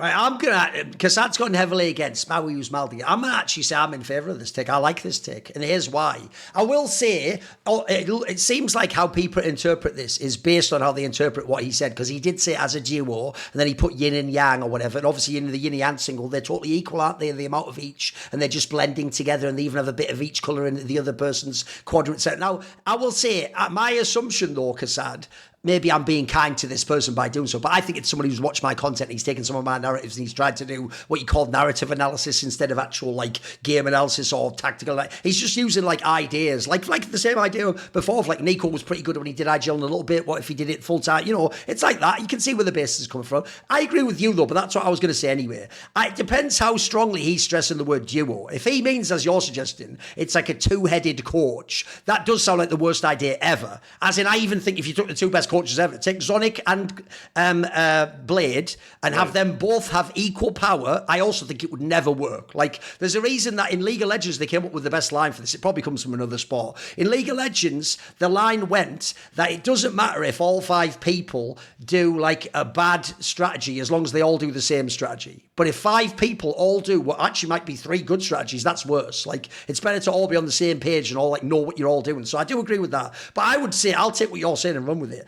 Right, I'm gonna, because that's gone heavily against Maui Maldi. I'm gonna actually say I'm in favour of this take. I like this take, and here's why. I will say, it seems like how people interpret this is based on how they interpret what he said, because he did say as a duo, and then he put yin and yang or whatever. And obviously, in the yin and yang single, they're totally equal, aren't they? The amount of each, and they're just blending together, and they even have a bit of each colour in the other person's quadrant set. Now, I will say, my assumption though, Kassad, maybe I'm being kind to this person by doing so, but I think it's somebody who's watched my content. He's taken some of my narratives and he's tried to do what you call narrative analysis instead of actual like game analysis or tactical. He's just using like ideas, like the same idea before of like NiKo was pretty good when he did IGL in a little bit. What if he did it full time? You know, it's like that. You can see where the basis is coming from. I agree with you though, but that's what I was going to say anyway. It depends how strongly he's stressing the word duo. If he means, as you're suggesting, it's like a two-headed coach, that does sound like the worst idea ever. As in, I even think if you took the two best coaches ever, take Zonic and Blade and have them both have equal power, I also think it would never work. Like, there's a reason that in League of Legends they came up with the best line for this. It probably comes from another sport. In League of Legends, the line went that it doesn't matter if all 5 people do like a bad strategy as long as they all do the same strategy. But if 5 people all do what actually might be 3 good strategies, that's worse. Like, it's better to all be on the same page and all like know what you're all doing. So I do agree with that. But I would say I'll take what you're saying and run with it.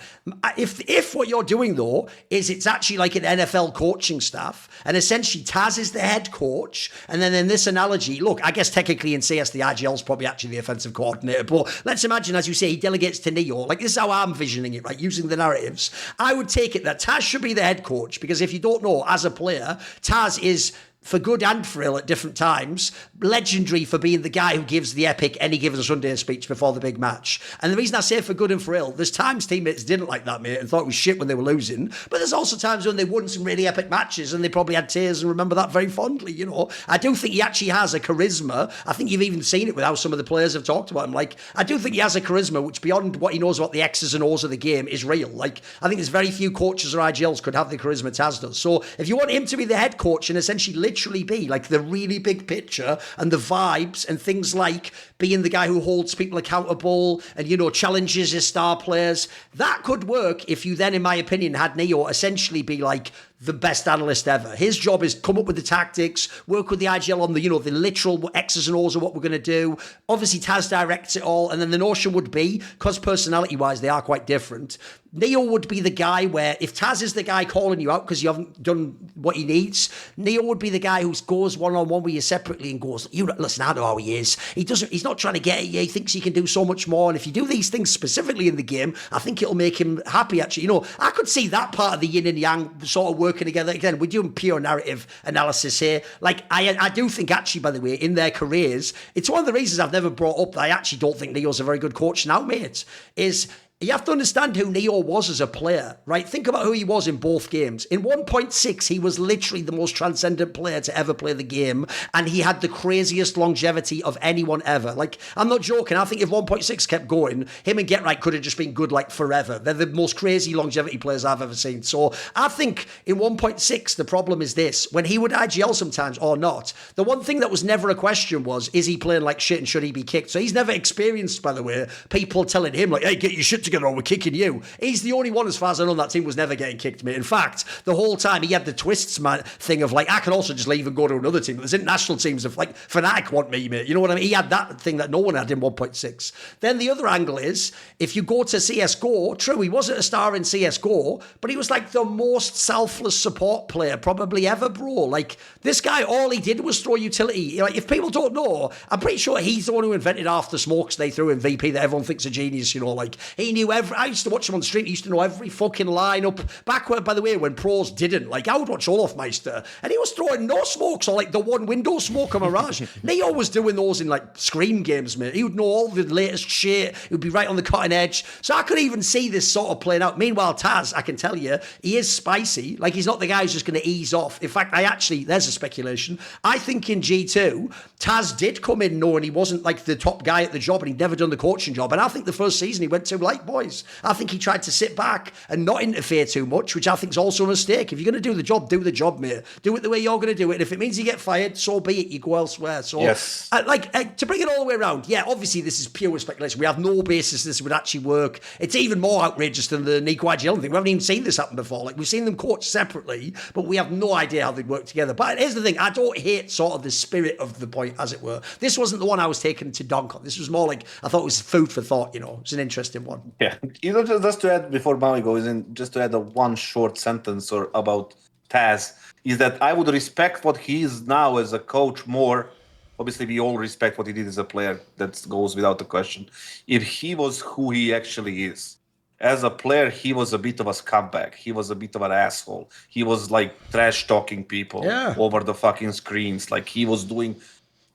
If what you're doing though is it's actually like an NFL coaching staff, and essentially TaZ is the head coach, and then in this analogy, look, I guess technically in CS the IGL is probably actually the offensive coordinator, but let's imagine, as you say, he delegates to Neo. Like, this is how I'm visioning it, right? Using the narratives, I would take it that TaZ should be the head coach, because if you don't know, as a player, TaZ is, for good and for ill at different times, legendary for being the guy who gives the epic any given Sunday speech before the big match. And the reason I say for good and for ill, there's times teammates didn't like that, mate, and thought it was shit when they were losing, but there's also times when they won some really epic matches and they probably had tears and remember that very fondly, you know. I do think he actually has a charisma. I think you've even seen it with how some of the players have talked about him. Like, I do think he has a charisma which, beyond what he knows about the X's and O's of the game, is real. Like, I think there's very few coaches or IGLs could have the charisma TaZ does. So if you want him to be the head coach and essentially literally be like the really big picture and the vibes and things like being the guy who holds people accountable and, you know, challenges his star players, that could work if you then, in my opinion, had Neo essentially be like the best analyst ever. His job is come up with the tactics, work with the IGL on the, you know, the literal X's and O's of what we're going to do. Obviously, TaZ directs it all. And then the notion would be, because personality-wise, they are quite different, Neo would be the guy where, if TaZ is the guy calling you out because you haven't done what he needs, Neo would be the guy who goes one-on-one with you separately and goes, you listen, I know how he is. He's not trying to get at you. He thinks he can do so much more. And if you do these things specifically in the game, I think it'll make him happy, actually. You know, I could see that part of the yin and yang sort of working together. Again, we're doing pure narrative analysis here. Like, I do think, actually, by the way, in their careers, it's one of the reasons I've never brought up that I actually don't think Neo's a very good coach now, mate, is you have to understand who Neo was as a player, right? Think about who he was in both games. In 1.6, he was literally the most transcendent player to ever play the game, and he had the craziest longevity of anyone ever. Like, I'm not joking. I think if 1.6 kept going, him and GetRight could have just been good, like, forever. They're the most crazy longevity players I've ever seen. So I think in 1.6, the problem is this. When he would IGL sometimes or not, the one thing that was never a question was, is he playing like shit and should he be kicked? So he's never experienced, by the way, people telling him, like, hey, get your shit together or we're kicking you. He's the only one, as far as I know, that team was never getting kicked, mate. In fact, the whole time he had the twists, man, thing of like, I can also just leave and go to another team. There's international teams of like, Fnatic want me, mate. You know what I mean? He had that thing that no one had in 1.6. Then the other angle is, if you go to CSGO, true, he wasn't a star in CSGO, but he was like the most selfless support player probably ever, bro. Like, this guy, all he did was throw utility. Like, if people don't know, I'm pretty sure he's the one who invented half the smokes they threw in VP that everyone thinks a genius, you know, like, he knew I used to watch him on the stream. He used to know every fucking lineup. Back when, by the way, when pros didn't. Like, I would watch Olofmeister, and he was throwing no smokes or like the one window smoke on Mirage. Neo was doing those in like Scream games, mate. He would know all the latest shit. He would be right on the cutting edge. So I could even see this sort of playing out. Meanwhile, TaZ, I can tell you, he is spicy. Like, he's not the guy who's just going to ease off. In fact, there's a speculation. I think in G2, TaZ did come in knowing he wasn't like the top guy at the job and he'd never done the coaching job. And I think the first season he went to like, boys, I think he tried to sit back and not interfere too much, which I think is also a mistake. If you're going to do the job, mate. Do it the way you're going to do it. And if it means you get fired, so be it. You go elsewhere. So, yes. To bring it all the way around, yeah, obviously this is pure speculation. We have no basis this would actually work. It's even more outrageous than the NiKo IGL thing. We haven't even seen this happen before. Like, we've seen them coach separately, but we have no idea how they'd work together. But here's the thing. I don't hate sort of the spirit of the point, as it were. This wasn't the one I was taking to dunk on. This was more like, I thought it was food for thought, you know. It's an interesting one. Yeah. You know, just to add, before Maui goes in, just to add a one short sentence or about TaZ, is that I would respect what he is now as a coach more. Obviously, we all respect what he did as a player. That goes without the question. If he was who he actually is, as a player, he was a bit of a scumbag. He was a bit of an asshole. He was like trash talking people over the fucking screens. Like he was doing.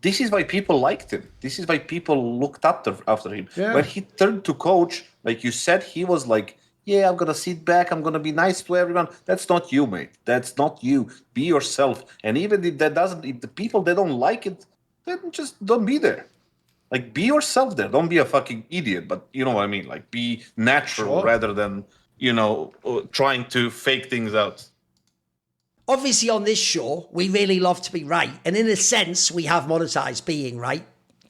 This is why people liked him. This is why people looked after him. Yeah. When he turned to coach, like you said, he was like, "Yeah, I'm gonna sit back. I'm gonna be nice to everyone." That's not you, mate. That's not you. Be yourself. And even if if the people they don't like it, then just don't be there. Like, be yourself there. Don't be a fucking idiot, but you know what I mean. Like, be natural rather than, trying to fake things out. Obviously, on this show, we really love to be right. And in a sense, we have monetized being right.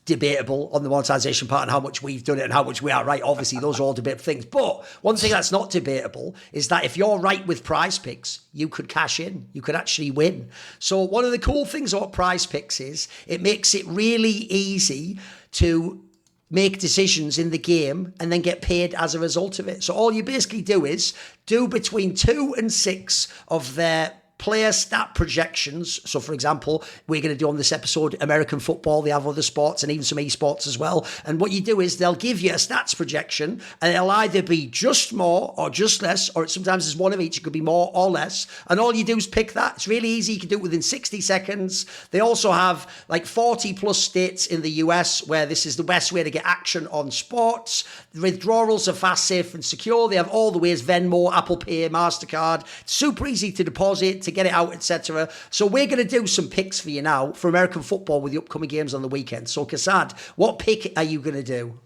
Debatable on the monetization part and how much we've done it and how much we are right. Obviously, those are all debatable things. But one thing that's not debatable is that if you're right with Prize Picks, you could cash in. You could actually win. So one of the cool things about Prize Picks is it makes it really easy to make decisions in the game and then get paid as a result of it. So all you basically do is do between 2 and 6 of their player stat projections. So, for example, we're going to do on this episode American football. They have other sports and even some esports as well. And what you do is they'll give you a stats projection and it'll either be just more or just less, or sometimes there's one of each. It could be more or less. And all you do is pick that. It's really easy. You can do it within 60 seconds. They also have like 40 plus states in the US where this is the best way to get action on sports. The withdrawals are fast, safe and secure. They have all the ways: Venmo, Apple Pay, MasterCard. super easy to deposit, to get it out, etc. So we're going to do some picks for you now for American football with the upcoming games on the weekend. So Kassad, what pick are you going to do?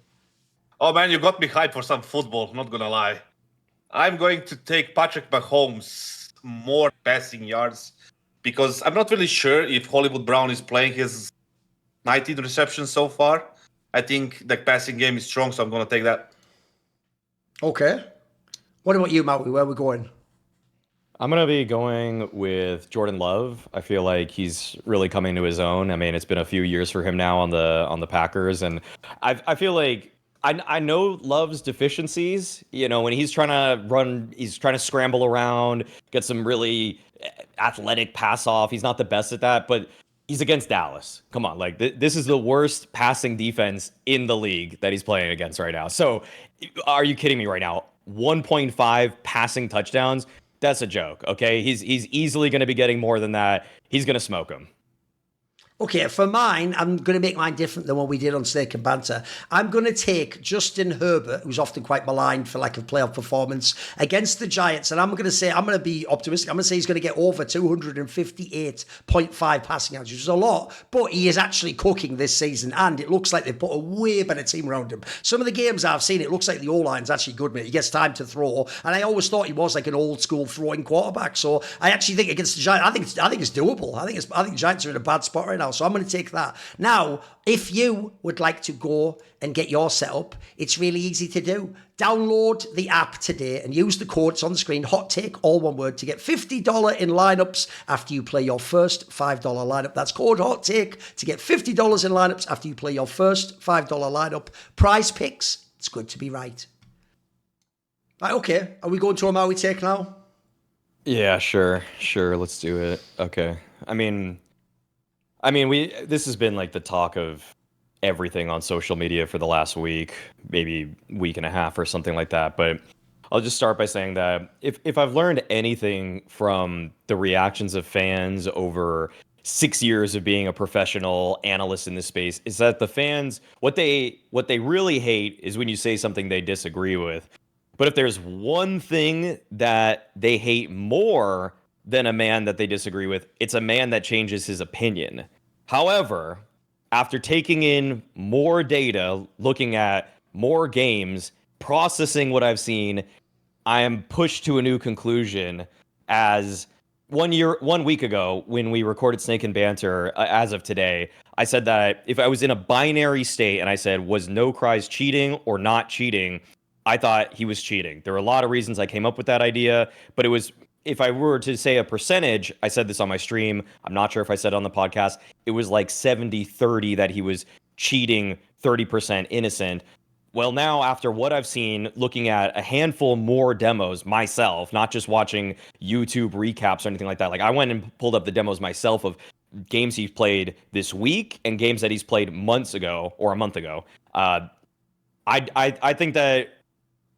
Oh man, you got me hyped for some football, not gonna lie. I'm going to take Patrick Mahomes more passing yards because I'm not really sure if Hollywood Brown is playing his 19 receptions so far. I think the passing game is strong, so I'm gonna take that. Okay. What about you, Maui? Where are we going? I'm going to be going with Jordan Love. I feel like he's really coming to his own. I mean, it's been a few years for him now on the Packers, and I feel like I know Love's deficiencies. You know, when he's trying to run, he's trying to scramble around, get some really athletic pass off. He's not the best at that, but he's against Dallas. Come on, like this is the worst passing defense in the league that he's playing against right now. So, are you kidding me right now? 1.5 passing touchdowns. That's a joke, okay? He's easily going to be getting more than that. He's going to smoke him. Okay, for mine, I'm going to make mine different than what we did on Snake and Banter. I'm going to take Justin Herbert, who's often quite maligned for lack of playoff performance, against the Giants. And I'm going to be optimistic. I'm going to say he's going to get over 258.5 passing yards, which is a lot. But he is actually cooking this season. And it looks like they've put a way better team around him. Some of the games I've seen, it looks like the O-line's actually good, mate. He gets time to throw. And I always thought he was like an old school throwing quarterback. So I actually think against the Giants, I think it's doable. I think the Giants are in a bad spot right now. So I'm going to take that. Now, if you would like to go and get your setup, it's really easy to do. Download the app today and use the code. It's on the screen, Hot Take, all one word, to get $50 in lineups after you play your first $5 lineup. That's code Hot Take to get $50 in lineups after you play your first $5 lineup. Prize Picks. It's good to be right. Right, okay. Are we going to a Maui take now? Yeah, sure. Let's do it. Okay. I mean, this has been like the talk of everything on social media for the last week, maybe week and a half or something like that. But I'll just start by saying that if I've learned anything from the reactions of fans over 6 years of being a professional analyst in this space, is that the fans, what they really hate is when you say something they disagree with. But if there's one thing that they hate more than a man that they disagree with, it's a man that changes his opinion. However, after taking in more data, looking at more games, processing what I've seen, I am pushed to a new conclusion. As 1 week ago, when we recorded Snake and Banter, as of today, I said that if I was in a binary state and I said, was Nocries cheating or not cheating, I thought he was cheating. There were a lot of reasons I came up with that idea, but it was, if I were to say a percentage, I said this on my stream, I'm not sure if I said it on the podcast, it was like 70-30 that he was cheating, 30% innocent. Well, now after what I've seen, looking at a handful more demos myself, not just watching YouTube recaps or anything like that, like I went and pulled up the demos myself of games he's played this week and games that he's played months ago or a month ago. I think that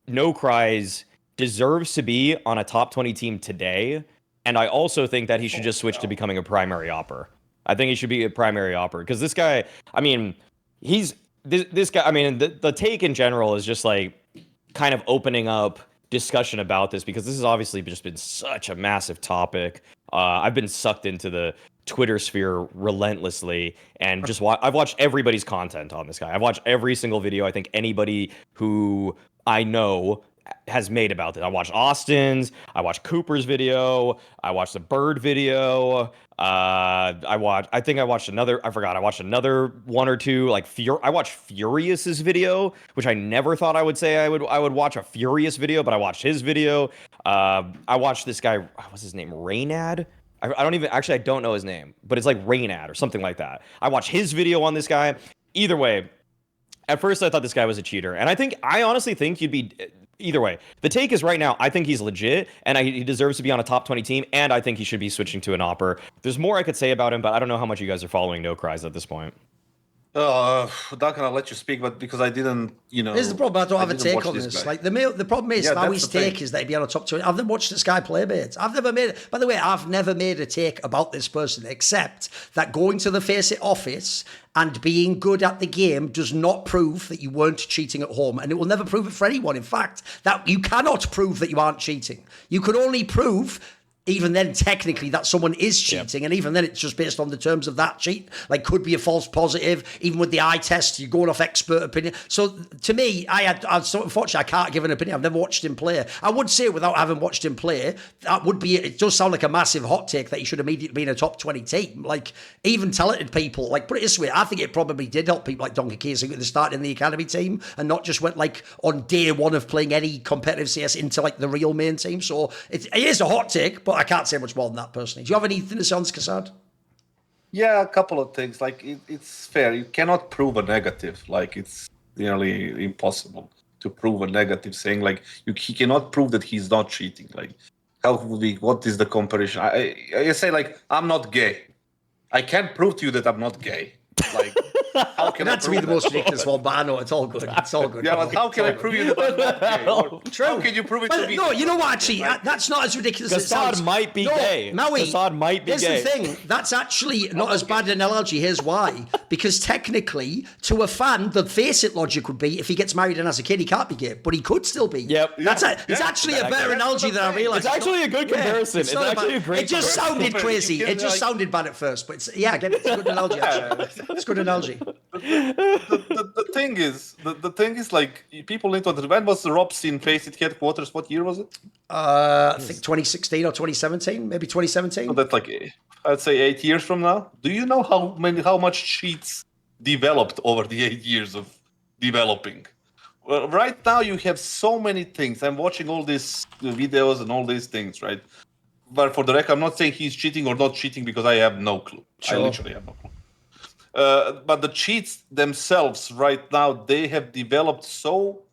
Nocries deserves to be on a top 20 team today, and I also think that he should just switch to becoming a primary AWPer. I think he should be a primary AWPer because this guy, I mean, this guy. I mean, the take in general is just like kind of opening up discussion about this because this has obviously just been such a massive topic. I've been sucked into the Twitter sphere relentlessly and just I've watched everybody's content on this guy. I've watched every single video I think anybody who I know has made about this. I watched Austin's, I watched Cooper's video, I watched the Bird video. I watched another one or two. Like I watched Furious's video, which I never thought I would say I would watch a Furious video, but I watched his video. I watched this guy, what's his name? Raynad? I don't know his name, but it's like Raynad or something like that. I watched his video on this guy. Either way, at first I thought this guy was a cheater, and I honestly think you'd be. Either way, the take is right now, I think he's legit, and he deserves to be on a top 20 team, and I think he should be switching to an AWPer. There's more I could say about him, but I don't know how much you guys are following Nocries at this point. Duncan, I'll let you speak, but because I didn't, This is the problem. I don't have a take on this. Like the problem is, Maui's take is that he'd be on a top 20. I've never watched this guy play, mate. By the way, I've never made a take about this person, except that going to the Faceit office and being good at the game does not prove that you weren't cheating at home. And it will never prove it for anyone. In fact, that you cannot prove that you aren't cheating. You can only prove, even then, technically, that someone is cheating. Yep. And even then, it's just based on the terms of that cheat. Like, could be a false positive. Even with the eye test, you're going off expert opinion. So, to me, unfortunately, I can't give an opinion. I've never watched him play. I would say, without having watched him play, it does sound like a massive hot take that he should immediately be in a top 20 team. Like, even talented people, like, put it this way, I think it probably did help people like Donkey Casey at the start in the academy team and not just went, like, on day one of playing any competitive CS into, like, the real main team. So, it is a hot take, but I can't say much more than that personally. Do you have anything to say on this, kassad? Yeah, a couple of things. Like it's fair. You cannot prove a negative. Like it's nearly impossible to prove a negative. Saying like he cannot prove that he's not cheating. Like how would we? What is the comparison? I say like I'm not gay. I can't prove to you that I'm not gay. Like how can that to be the most ridiculous one? But I know it's all good. It's all good. Yeah, but how can I prove you that I'm not gay? Or true. How can you prove it to me? No, you know what? Actually, that's not as ridiculous as it sounds. Kassad might be gay. Maui, Kassad might be here's gay. the thing. That's actually not as bad an analogy. Here's why. Because technically, to a fan, the Faceit logic would be if he gets married and has a kid, he can't be gay, but he could still be. Yep. It's actually a better analogy than I realised. It's actually a good comparison. It's actually a great. It just sounded crazy. It just sounded bad at first, but I get it. It's a good analogy. Actually. It's a good analogy. The thing is, like, people need to understand. When was the Robs in Faceit headquarters? What year was it? I think 2016 or 2017, maybe 2017. So that's like, I'd say 8 years from now. Do you know how much cheats developed over the 8 years of developing? Well, right now you have so many things. I'm watching all these videos and all these things, right? But for the record, I'm not saying he's cheating or not cheating because I have no clue. Sure. I literally have no clue. But the cheats themselves right now, they have developed so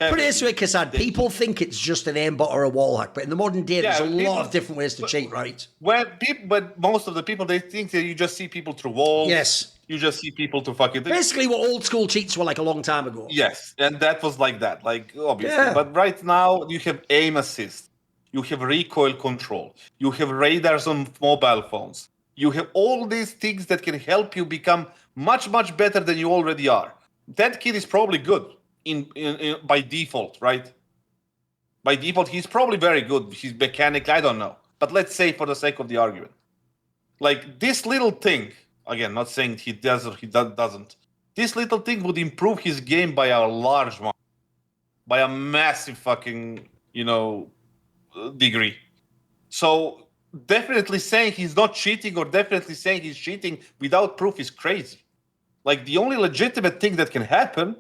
heavily. Put it this way, kassad, people think it's just an aimbot or a wall hack, but in the modern day, there's a lot of different ways to cheat, right? But most of the people, they think that you just see people through walls. Yes. You just see people to fucking... Basically what old school cheats were like a long time ago. Yes, and that was like that, like, obviously. Yeah. But right now, you have aim assist. You have recoil control. You have radars on mobile phones. You have all these things that can help you become much, much better than you already are. That kid is probably good in by default, right? By default, he's probably very good. He's mechanical, I don't know. But let's say for the sake of the argument. Like this little thing, again, not saying he does or he doesn't. This little thing would improve his game by a large amount. By a massive fucking, degree. So definitely saying he's not cheating or definitely saying he's cheating without proof is crazy. Like the only legitimate thing that can happen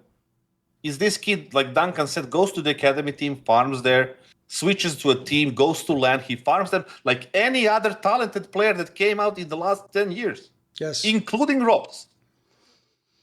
is this kid, like Duncan said, goes to the academy team, farms there, switches to a team, goes to LAN, he farms them like any other talented player that came out in the last 10 years. Yes. Including Robs.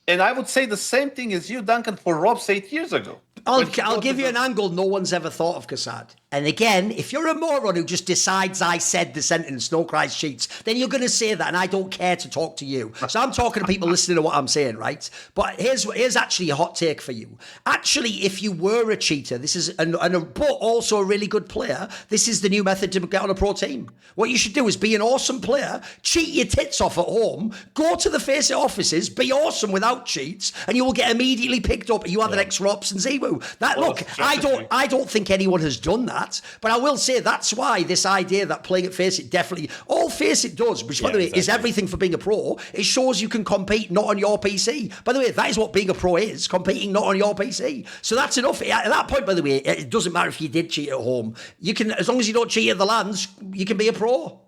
And I would say the same thing as you, Duncan, for Robs 8 years ago. I'll give you an angle no one's ever thought of, kassad. And again, if you're a moron who just decides I said the sentence, Nocries cheats, then you're going to say that, and I don't care to talk to you. So I'm talking to people listening to what I'm saying, right? But here's actually a hot take for you. Actually, if you were a cheater, this is, but also a really good player, this is the new method to get on a pro team. What you should do is be an awesome player, cheat your tits off at home, go to the face offices, be awesome without cheats, and you will get immediately picked up. You are the next Rops and Zewu. Look, I don't think anyone has done that. But I will say that's why this idea that playing at Faceit definitely, all Faceit does, which by the way is everything for being a pro, it shows you can compete not on your PC. By the way, that is what being a pro is, competing not on your PC. So that's enough. At that point, by the way, it doesn't matter if you did cheat at home. You can, as long as you don't cheat at the lands, you can be a pro.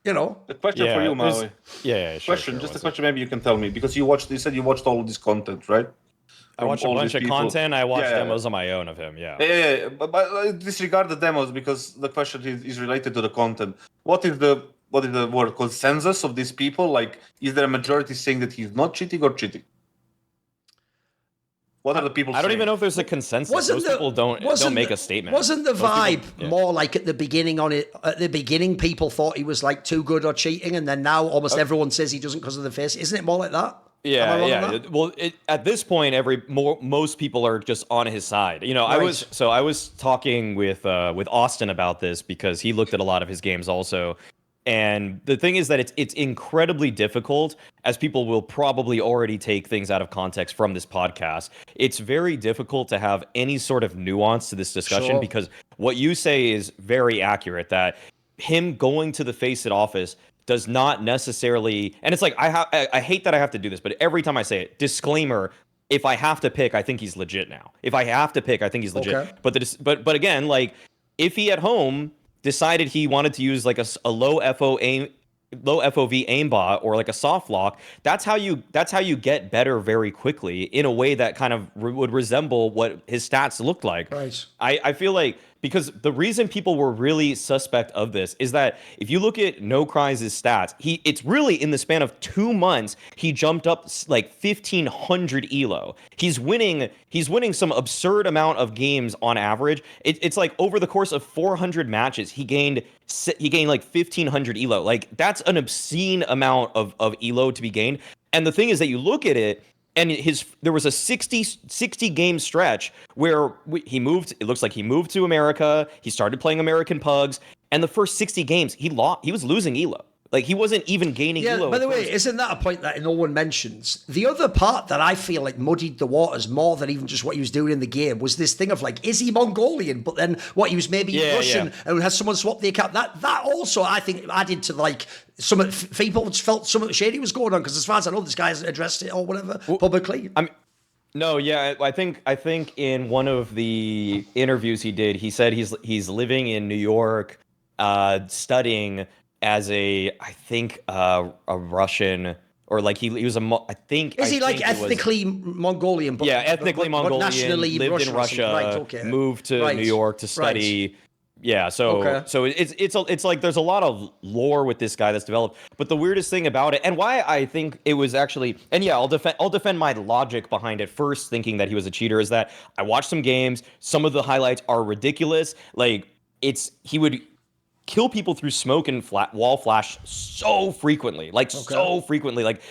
You know. The question for you, Maui. Sure, Just a question maybe you can tell me, because you said you watched all of this content, right? I watched a bunch of content. I watched demos on my own of him. Yeah. But disregard the demos, because the question is related to the content. What is the word consensus of these people? Like, is there a majority saying that he's not cheating or cheating? What are the people saying? I don't even know if there's a consensus. Most people don't make a statement. Wasn't the vibe more like at the beginning at the beginning, people thought he was like too good or cheating, and then now almost everyone says he doesn't because of the face? Isn't it more like that? Yeah. Well, at this point, most people are just on his side. You know, right. I was talking with Austin about this because he looked at a lot of his games also. And the thing is that it's incredibly difficult, as people will probably already take things out of context from this podcast. It's very difficult to have any sort of nuance to this discussion because what you say is very accurate, that him going to the Faceit office does not necessarily, and it's like, I hate that I have to do this, but every time I say it, disclaimer, if I have to pick, I think he's legit now. If I have to pick, I think he's legit. Okay. But again, like, if he at home decided he wanted to use like a low FOV aimbot or like a soft lock, that's how you get better very quickly in a way that kind of would resemble what his stats looked like. Right. I feel like, because the reason people were really suspect of this is that if you look at Nocries' stats, it's really in the span of 2 months, he jumped up like 1,500 elo. He's winning some absurd amount of games on average. It's like over the course of 400 matches, he gained like 1,500 elo. Like, that's an obscene amount of elo to be gained. And the thing is that you look at it, and there was a 60 game stretch where he moved. It looks like he moved to America. He started playing American Pugs, and the first 60 games he was losing elo. Like, he wasn't even gaining elo. By the way, isn't that a point that no one mentions? The other part that I feel like muddied the waters more than even just what he was doing in the game was this thing of like, is he Mongolian? But then what, he was maybe Russian and has someone swap the account. That also, I think, added to like some people felt something shady was going on, because as far as I know, this guy hasn't addressed it or whatever publicly. I think in one of the interviews he did, he said he's living in New York, studying as a Russian, or like he was is he like ethnically Mongolian? But, ethnically Mongolian, nationally lived Russian in Russia, moved to New York to study. Yeah, so it's like there's a lot of lore with this guy that's developed. But the weirdest thing about it, and why I think it was actually, and yeah, I'll defend my logic behind it first, thinking that he was a cheater, is that I watched some games. Some of the highlights are ridiculous. Like, he would kill people through smoke and wall flash so frequently, like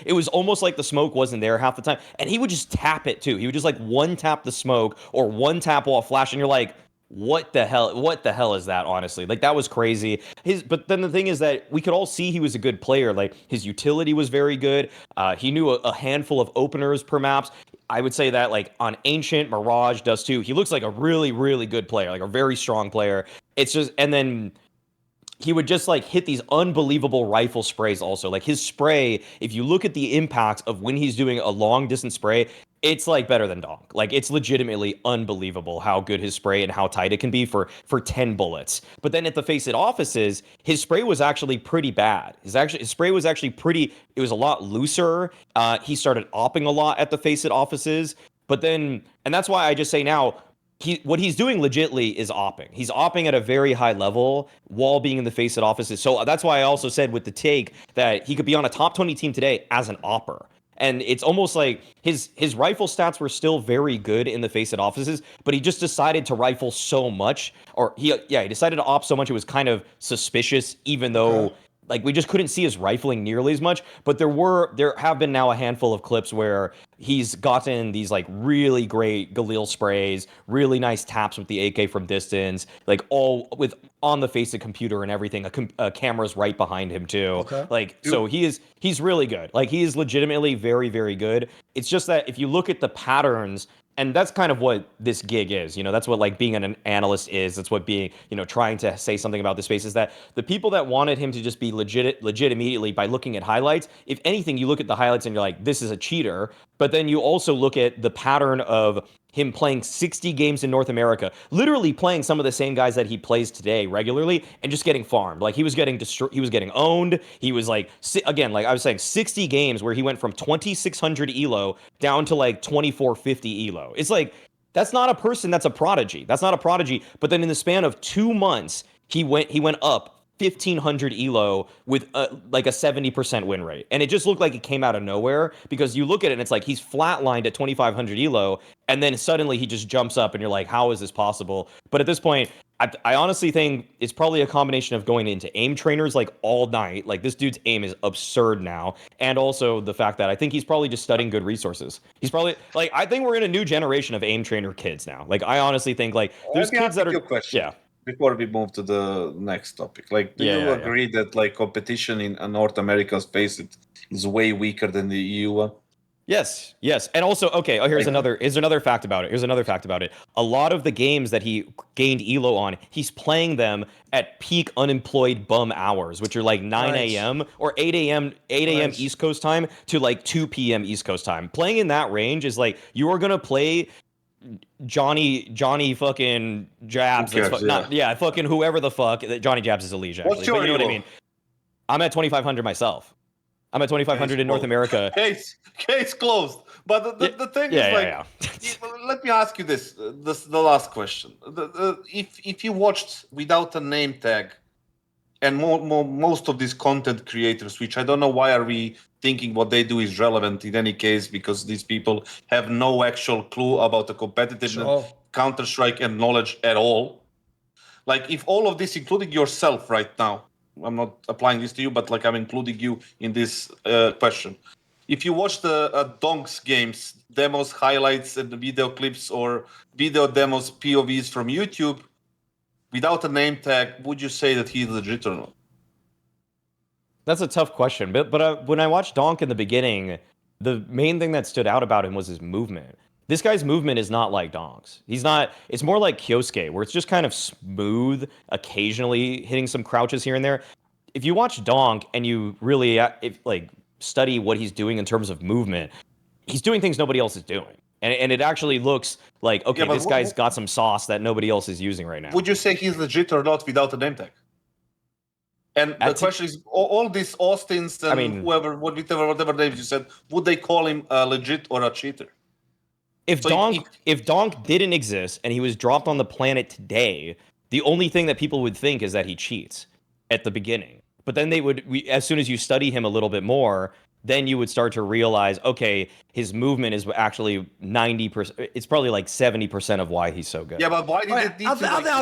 it was almost like the smoke wasn't there half the time, and he would just tap it too. He would just like one tap the smoke or one tap wall flash, and you're like, what the hell is that? Honestly, like, that was crazy. But then the thing is that we could all see he was a good player. Like, his utility was very good. He knew a handful of openers per maps. I would say that, like, on Ancient, Mirage does too. He looks like a really, really good player, like a very strong player. It's just, and then he would just like hit these unbelievable rifle sprays also. Like, his spray, if you look at the impact of when he's doing a long distance spray, it's like better than Donk. Like, it's legitimately unbelievable how good his spray and how tight it can be for 10 bullets. But then at the Faceit offices, his spray was actually pretty bad. His spray was actually it was a lot looser. He started opping a lot at the Faceit offices. But then, and that's why I just say now, what he's doing legitly is opping. He's opping at a very high level while being in the Faceit offices. So that's why I also said with the take that he could be on a top 20 team today as an opper. And it's almost like his rifle stats were still very good in the FACEIT offices, but he just decided to rifle so much, or he decided to op so much it was kind of suspicious, even though like we just couldn't see his rifling nearly as much. But there have been now a handful of clips where he's gotten these like really great Galil sprays, really nice taps with the AK from distance, like all with on the face of computer and everything. A camera's right behind him too. Like so he's really good. Like he is legitimately very, very good. It's just that if you look at the patterns, and that's kind of what this gig is, that's what like being an analyst is. That's what being, trying to say something about the space is, that the people that wanted him to just be legit immediately by looking at highlights, if anything, you look at the highlights and you're like, this is a cheater. But then you also look at the pattern of him playing 60 games in North America, literally playing some of the same guys that he plays today regularly and just getting farmed. Like he was getting he was getting owned. He was like, again, like I was saying, 60 games where he went from 2,600 elo down to like 2,450 elo. It's like, that's not a person, that's a prodigy. That's not a prodigy. But then in the span of 2 months, he went up 1,500 elo with like a 70% win rate. And it just looked like it came out of nowhere, because you look at it and it's like he's flatlined at 2,500 elo, and then suddenly he just jumps up and you're like, how is this possible? But at this point, I honestly think it's probably a combination of going into aim trainers like all night. Like this dude's aim is absurd now. And also the fact that I think he's probably just studying good resources. He's probably like, I think we're in a new generation of aim trainer kids now. Like I honestly think like there's kids that are, question. Before we move to the next topic, like, do you agree that like competition in North America's space is way weaker than the EU one? Yes. And also, okay, here's another fact about it. A lot of the games that he gained elo on, he's playing them at peak unemployed bum hours, which are like 9 a.m. or 8 a.m. East Coast time to like 2 p.m. East Coast time. Playing in that range is like, you are gonna play Johnny fucking Jabs. Fucking whoever the fuck. Johnny Jabs is a liege, actually. But you know what I mean? I'm at 2,500 myself. I'm at 2,500 in North America. Case closed. But the thing is, let me ask you this the last question. If you watched without a name tag, and most of these content creators, which I don't know why are we thinking what they do is relevant in any case, because these people have no actual clue about the competitive Counter-Strike and knowledge at all. Like if all of this, including yourself right now, I'm not applying this to you, but like I'm including you in this question. If you watch the Donks games, demos, highlights, and the video clips or video demos, POVs from YouTube, without a name tag, would you say that he's legit or not? That's a tough question. But when I watched Donk in the beginning, the main thing that stood out about him was his movement. This guy's movement is not like Donk's. It's more like Kyosuke, where it's just kind of smooth, occasionally hitting some crouches here and there. If you watch Donk and you really study what he's doing in terms of movement, he's doing things nobody else is doing. And it actually looks like, okay, this guy's got some sauce that nobody else is using right now. Would you say he's legit or not without a name tag? And the question is, all these Austins and whatever names you said, would they call him legit or a cheater? If Donk didn't exist and he was dropped on the planet today, the only thing that people would think is that he cheats at the beginning. But then as soon as you study him a little bit more, then you would start to realize, okay, his movement is actually 90%. It's probably like 70% of why he's so good. Yeah, but why did it need I've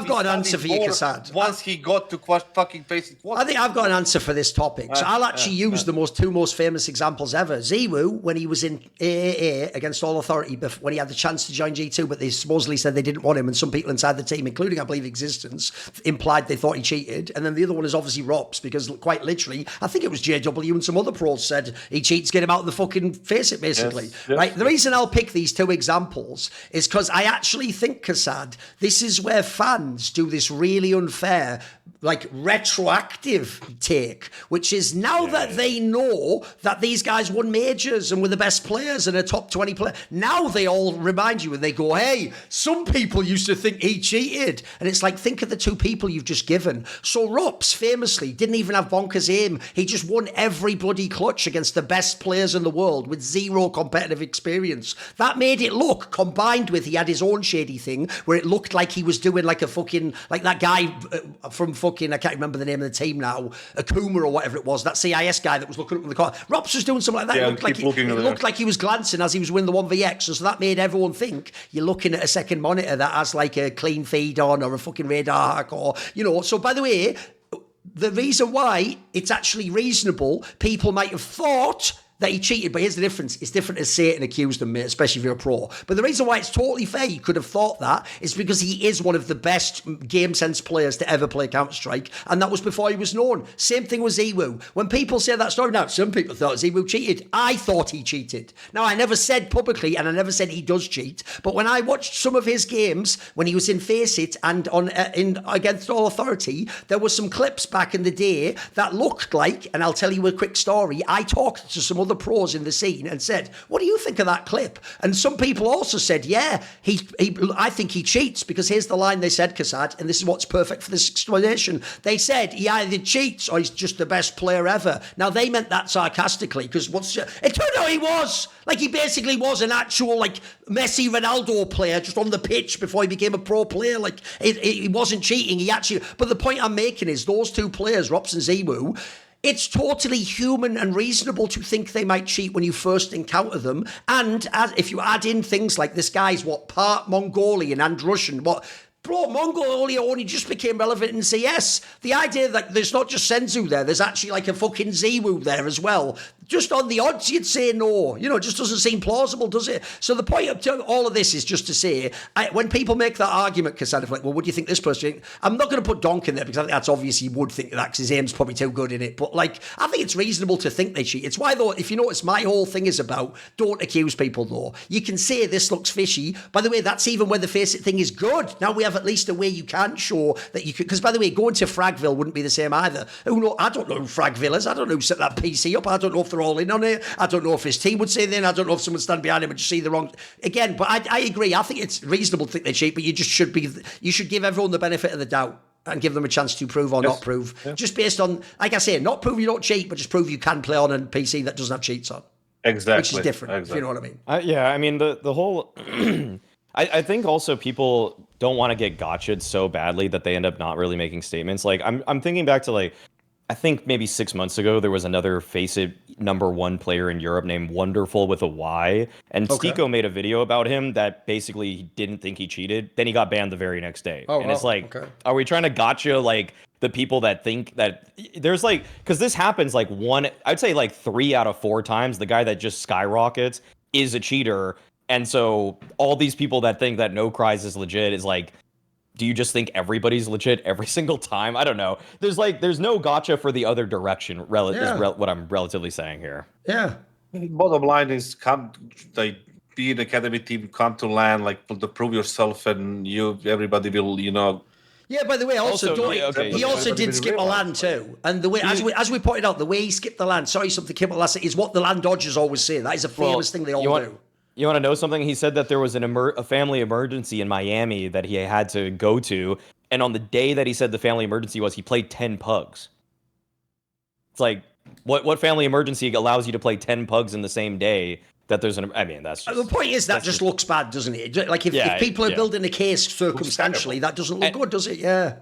got an answer for you, kassad. Once he got to fucking basic. I think I've got an answer for this topic. So I'll actually use the two most famous examples ever. Ziwu, when he was in AAA against All Authority, when he had the chance to join G2, but they supposedly said they didn't want him, and some people inside the team, including I believe Existence, implied they thought he cheated. And then the other one is obviously Rops, because quite literally, I think it was JW and some other pros said he cheats, get him out of the fucking face it, basically. Yes. Right? The reason I'll pick these two examples is because I actually think, kassad, this is where fans do this really unfair, like retroactive take, which is now that they know that these guys won majors and were the best players and a top 20 player, now they all remind you and they go, hey, some people used to think he cheated. And it's like, think of the two people you've just given. So Rops famously didn't even have bonkers aim. He just won every bloody clutch against the best players in the world with zero competitive experience. That made it look, combined with he had his own shady thing where it looked like he was doing like a fucking, like that guy from fucking fucking, I can't remember the name of the team now, Akuma or whatever it was, that CIS guy that was looking up in the corner. Rops was doing something like that. Yeah, It looked like he was glancing as he was winning the 1vx, and so that made everyone think you're looking at a second monitor that has like a clean feed on or a fucking radar hack or, so by the way, the reason why it's actually reasonable, people might have thought that he cheated, but here's the difference. It's different to say it and accuse them, mate, especially if you're a pro. But the reason why it's totally fair you could have thought that is because he is one of the best game sense players to ever play Counter-Strike, and that was before he was known. Same thing with Ziwu. When people say that story now, some people thought Ziwu cheated. I thought he cheated. Now, I never said publicly, and I never said he does cheat, but when I watched some of his games, when he was in Face It and on in Against All Authority, there were some clips back in the day that looked like, and I'll tell you a quick story, I talked to some other pros in the scene and said, what do you think of that clip? And some people also said, yeah, I think he cheats, because here's the line they said, kassad, and this is what's perfect for this explanation. They said he either cheats or he's just the best player ever. Now, they meant that sarcastically, because it turned out he was. Like, he basically was an actual, like, Messi, Ronaldo player just on the pitch before he became a pro player. Like, he wasn't cheating. But the point I'm making is those two players, Rops and Ziwu, it's totally human and reasonable to think they might cheat when you first encounter them. And if you add in things like this guy's, part Mongolian and Russian, Bro, Mongolia only just became relevant in CS. The idea that there's not just Senzu there, there's actually like a fucking Ziwu there as well. Just on the odds, you'd say no. It just doesn't seem plausible, does it? So the point of all of this is just to say, when people make that argument, kassad, of like, well, what do you think this person... I'm not going to put Donk in there, because I think that's obvious he would think that, because his aim's probably too good in it. But, like, I think it's reasonable to think they cheat. It's why, though, if you notice, my whole thing is about don't accuse people, though. You can say this looks fishy. By the way, that's even when the Face It thing is good. Now we have at least a way you can show that you could... Because, by the way, going to Fragville wouldn't be the same either. I don't know who Fragville is. I don't know who set that PC up. I don't know if they're all in on it. I don't know if his team would say then. I don't know if someone stand behind him and just see the wrong... Again, but I agree. I think it's reasonable to think they cheat, but you should give everyone the benefit of the doubt and give them a chance to prove or not prove. Yeah. Just based on, like I say, not prove you don't cheat, but just prove you can play on a PC that doesn't have cheats on. Exactly. Which is different, if you know what I mean. Yeah, I mean, the whole... I think also people don't want to get gotcha'd so badly that they end up not really making statements. Like, I'm thinking back to, like, I think maybe 6 months ago, there was another Face It #1 player in Europe named Wonderful with a Y. And Stiko made a video about him that basically didn't think he cheated. Then he got banned the very next day. It's like, are we trying to gotcha, like, the people that think that there's like, because this happens like I'd say like 3 out of 4 times, the guy that just skyrockets is a cheater. And so all these people that think that Nocries is legit is like, do you just think everybody's legit every single time? I don't know. There's no gotcha for the other direction. What I'm relatively saying here. Yeah. Bottom line is be an academy team, come to LAN, like to prove yourself, and everybody will, Yeah, by the way, he also did skip a LAN too. And the way, as we pointed out, the way he skipped the LAN, something came up last, is what the LAN dodgers always say. That is a famous thing they all do. You want to know something? He said that there was a family emergency in Miami that he had to go to, and on the day that he said the family emergency was, he played 10 pugs. It's like, what family emergency allows you to play 10 pugs in the same day? That there's that's just... The point is that just looks bad, doesn't it? Like, if people are building a case circumstantially, that doesn't look good, does it? Yeah.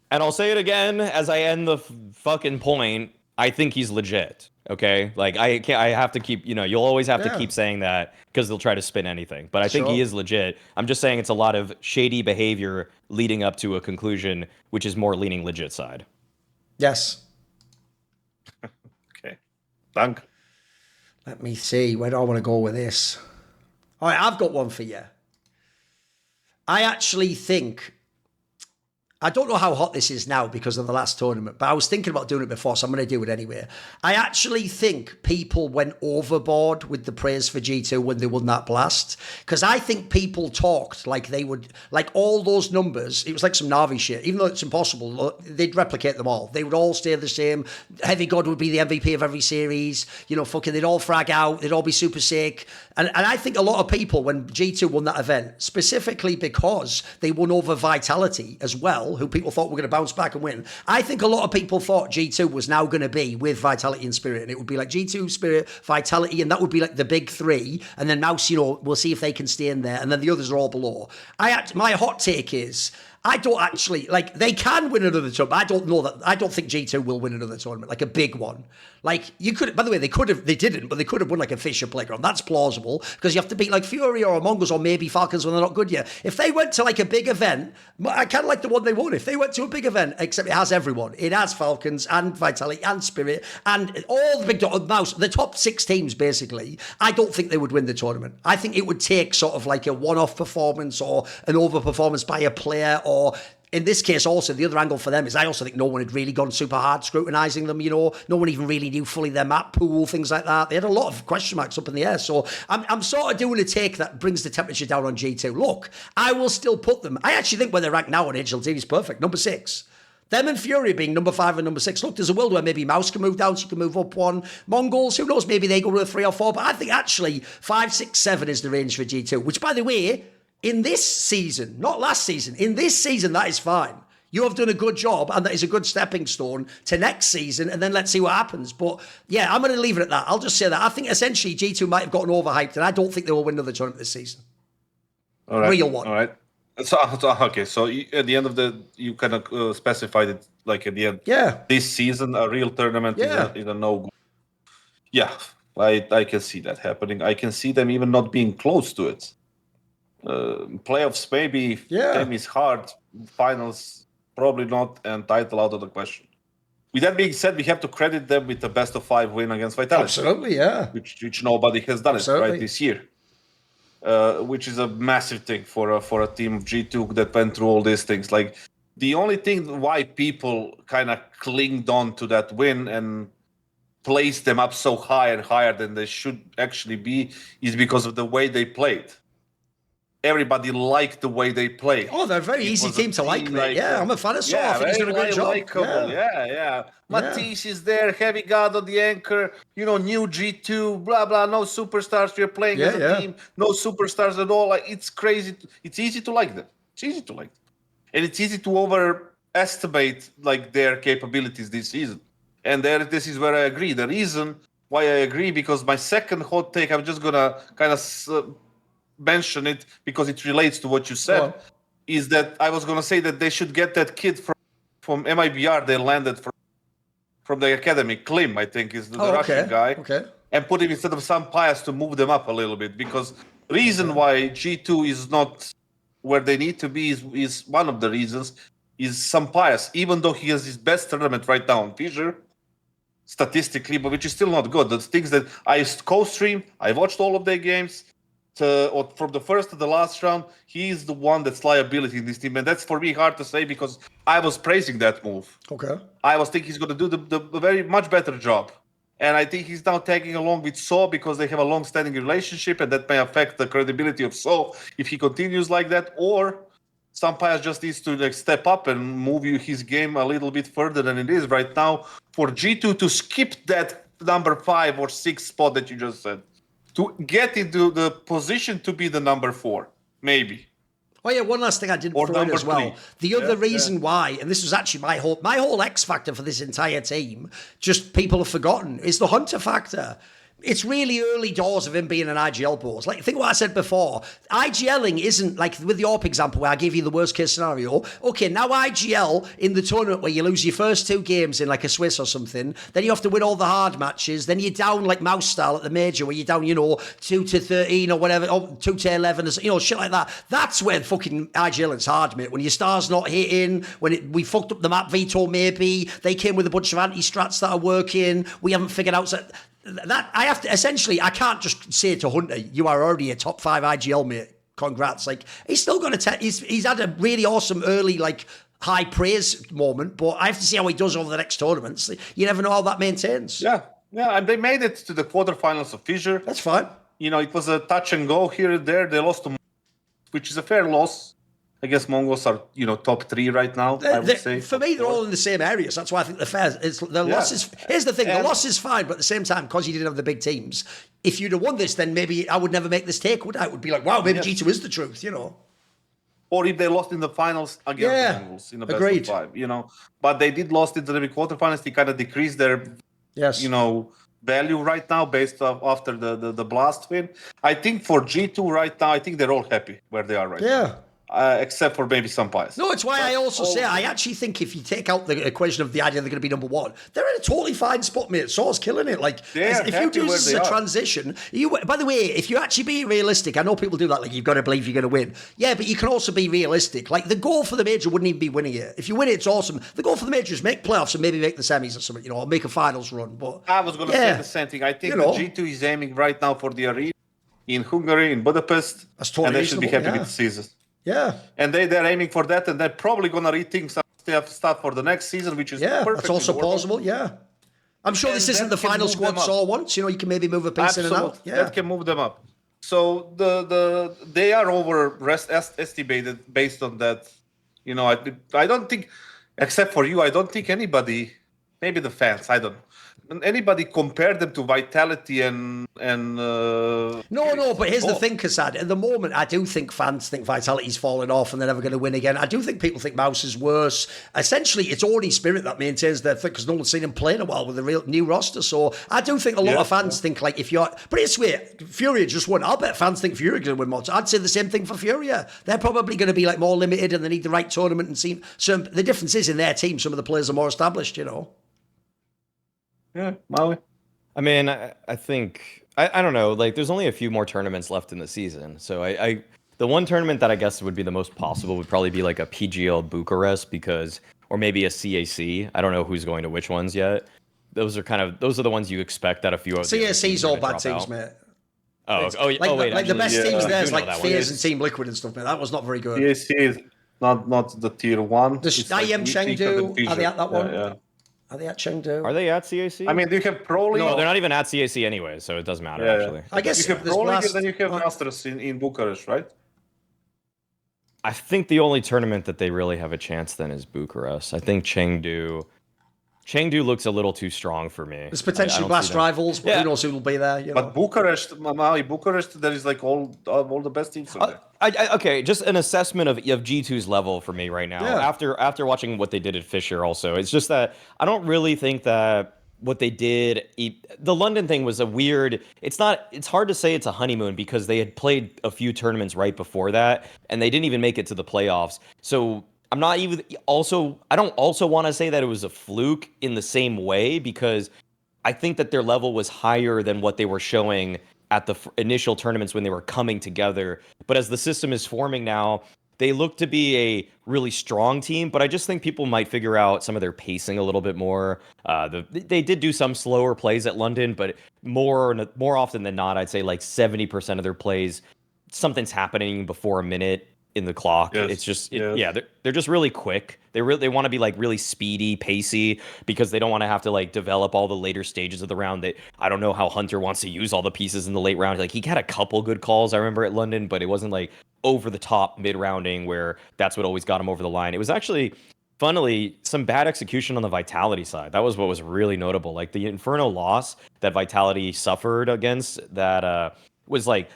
And I'll say it again as I end the fucking point. I think he's legit. Okay, like I have to keep, you'll always have to keep saying that because they'll try to spin anything. But I think he is legit. I'm just saying it's a lot of shady behavior leading up to a conclusion, which is more leaning legit side. Yes. Okay. Dank. Let me see. Where do I want to go with this? All right, I've got one for you. I actually think... I don't know how hot this is now because of the last tournament, but I was thinking about doing it before, so I'm going to do it anyway. I actually think people went overboard with the praise for G2 when they won that blast, because I think people talked like they would, like all those numbers, it was like some Na'Vi shit, even though it's impossible, they'd replicate them all. They would all stay the same. Heavy God would be the MVP of every series, they'd all frag out, they'd all be super sick. And I think a lot of people, when G2 won that event, specifically because they won over Vitality as well, who people thought were going to bounce back and win, I think a lot of people thought G2 was now going to be with Vitality and Spirit, and it would be like G2, Spirit, Vitality, and that would be like the big 3, and then Mouse, we'll see if they can stay in there, and then the others are all below. My hot take is, I don't actually like. They can win another tournament. I don't know that. I don't think G2 will win another tournament, like a big one. Like you could. By the way, they could have. They didn't, but they could have won like a Fisher Playground. That's plausible because you have to beat like Fury or Among Us or maybe Falcons when they're not good yet. If they went to like a big event, I kind of like the one they won. If they went to a big event, except it has everyone. It has Falcons and Vitality and Spirit and all the big mouse. The top 6 teams basically. I don't think they would win the tournament. I think it would take sort of like a one-off performance or an overperformance by a player, or in this case also the other angle for them is I also think no one had really gone super hard scrutinising them, no one even really knew fully their map pool, things like that. They had a lot of question marks up in the air, so I'm sort of doing a take that brings the temperature down on G2. Look, I will still put them, I actually think where they're ranked now on HLTV is perfect, number 6. Them and Fury being number 5 and number 6. Look, there's a world where maybe Mouse can move down, so you can move up one. Mongols, who knows, maybe they go to a 3 or 4, but I think actually 5, 6, 7 is the range for G2, which by the way, in this season, not last season, in this season, that is fine. You have done a good job, and that is a good stepping stone to next season, and then let's see what happens. But yeah, I'm going to leave it at that. I'll just say that. I think essentially G2 might have gotten overhyped, and I don't think they will win another tournament this season. All right. Real one. All right. So okay. So at the end of you kind of specified it like at the end. Yeah. This season, a real tournament is a no-go. Yeah, I can see that happening. I can see them even not being close to it. Playoffs maybe. Yeah. Game is hard. Finals probably not, and title out of the question. With that being said, we have to credit them with the best of 5 win against Vitality. Absolutely, yeah. Which nobody has done it right this year. Which is a massive thing for a team of G2 that went through all these things. Like the only thing why people kind of clinged on to that win and placed them up so high and higher than they should actually be is because of the way they played. Everybody liked the way they played. Oh, they're a very easy team to like, mate. Yeah, I'm a fan of Saw. I think he's done a good job. Yeah. Matisse is there, Heavy God on the anchor, new G2, blah, blah, no superstars. We're playing as a team, no superstars at all. Like, it's crazy. It's easy to like them. It's easy to like them. And it's easy to overestimate, like, their capabilities this season. And this is where I agree. The reason why I agree, because my second hot take, I'm just going to kind of mention it because it relates to what you said, is that I was going to say that they should get that kid from MIBR they landed from the academy. Klim, I think, is the Russian guy. Okay. And put him instead of some Pius to move them up a little bit, because the reason why G2 is not where they need to be is one of the reasons is some Pius, even though he has his best tournament right now on Fissure, statistically, but which is still not good. That's things that I co-streamed, I watched all of their games, from the first to the last round, he's the one that's liability in this team. And that's for me hard to say because I was praising that move. Okay. I was thinking he's going to do the very much better job. And I think he's now tagging along with Saw because they have a long-standing relationship, and that may affect the credibility of Saw if he continues like that. Or Sampaio just needs to step up and move his game a little bit further than it is right now for G2 to skip that number 5 or 6 spot that you just said. To get into the position to be the number 4, maybe. Oh yeah, one last thing I didn't throw in as well. 3. The other reason why, and this was actually my whole X factor for this entire team, just people have forgotten, is the Hunter factor. It's really early doors of him being an IGL boss. Like, think what I said before. IGLing isn't like with the AWP example where I gave you the worst case scenario. Okay, now IGL in the tournament where you lose your first 2 games in like a Swiss or something, then you have to win all the hard matches, then you're down like mouse style at the major where you're down, 2-13 or whatever, or 2-11, shit like that. That's where fucking IGLing's hard, mate. When your star's not hitting, we fucked up the map veto maybe, they came with a bunch of anti-strats that are working, we haven't figured out... That I have to essentially, I can't just say to Hunter, you are already a top 5 IGL mate. Congrats! Like he's still got he's had a really awesome early high praise moment, but I have to see how he does over the next tournaments. You never know how that maintains. Yeah, and they made it to the quarterfinals of Fissure. That's fine. It was a touch and go here and there. They lost to, which is a fair loss. I guess Mongols are, top 3 right now, I would say. For me, they're all in the same areas. That's why I think the loss is... Here's the thing, the loss is fine, but at the same time, because you didn't have the big teams, if you'd have won this, then maybe I would never make this take, would I? It would be like, wow, maybe G2 is the truth, Or if they lost in the finals against the Mongols in the best of 5, But they did lost in the quarterfinals. They kind of decreased their, value right now based off after the blast win. I think for G2 right now, I think they're all happy where they are right now. except for maybe some bias. No, it's why I also say I actually think if you take out the equation of the idea they're going to be number one, they're in a totally fine spot, mate. Sour's killing it. Like, if you do this as a transition, by the way, if you actually be realistic, I know people do that, like, you've got to believe you're going to win. Yeah, but you can also be realistic. Like, the goal for the major wouldn't even be winning it. If you win it, it's awesome. The goal for the major is make playoffs and maybe make the semis or something, or make a finals run. But I was going to say the same thing. I think that G2 is aiming right now for the arena in Hungary, in Budapest, and they should be happy with the season. Yeah. And they're aiming for that, and they're probably going to rethink some stuff for the next season, which is that's also plausible, I'm sure this isn't the final squad Saw wants. You can maybe move a piece in and out. Yeah. That can move them up. So they are overestimated based on that. I don't think, except for you, I don't think anybody, maybe the fans, I don't know. Anybody compare them to Vitality and No, but here's the thing, Kassad. At the moment, I do think fans think Vitality's falling off and they're never going to win again. I do think people think Mouse is worse. Essentially, it's only Spirit that maintains their thing because no one's seen him play in a while with a real new roster. So I do think a lot of fans think, like, if you're... But it's weird. Furia just won. I'll bet fans think Furia going to win more. I'd say the same thing for Furia. They're probably going to be, like, more limited and they need the right tournament and team. So the difference is in their team, some of the players are more established, Yeah, Maui. I mean, I think I don't know. Like, there's only a few more tournaments left in the season, so I the one tournament that I guess would be the most possible would probably be like a PGL Bucharest or maybe a CAC. I don't know who's going to which ones yet. Those are the ones you expect that a few of CAC's all bad teams, mate. Wait, the best teams there's like Fears and Team Liquid and stuff, man. That was not very good. CAC is not the tier one. The IM Chengdu, are they at that one? Yeah. Are they at Chengdu? Are they at CAC? I mean, do you have Pro League? No, they're not even at CAC anyway, so it doesn't matter, actually. I guess you have Pro League and then you have Masters in Bucharest, right? I think the only tournament that they really have a chance then is Bucharest. I think Chengdu looks a little too strong for me. There's potentially Blast rivals, but who knows who will be there. But Bucharest, there is like all the best teams there. Okay, just an assessment of G2's level for me right now. Yeah. After watching what they did at Fisher also, it's just that I don't really think that what they did, the London thing was a weird, it's hard to say it's a honeymoon because they had played a few tournaments right before that and they didn't even make it to the playoffs. So I don't also want to say that it was a fluke in the same way because I think that their level was higher than what they were showing at the initial tournaments when they were coming together. But as the system is forming now, they look to be a really strong team, but I just think people might figure out some of their pacing a little bit more. They did do some slower plays at London, but more often than not, I'd say like 70% of their plays, something's happening before a minute in the clock. Yes. It's just they're just really quick. They want to be like really speedy, pacey because they don't want to have to like develop all the later stages of the round. I don't know how Hunter wants to use all the pieces in the late round. Like he had a couple good calls I remember at London, but it wasn't like over the top mid rounding where that's what always got him over the line. It was actually funnily some bad execution on the Vitality side. That was what was really notable. Like the Inferno loss that Vitality suffered against that was like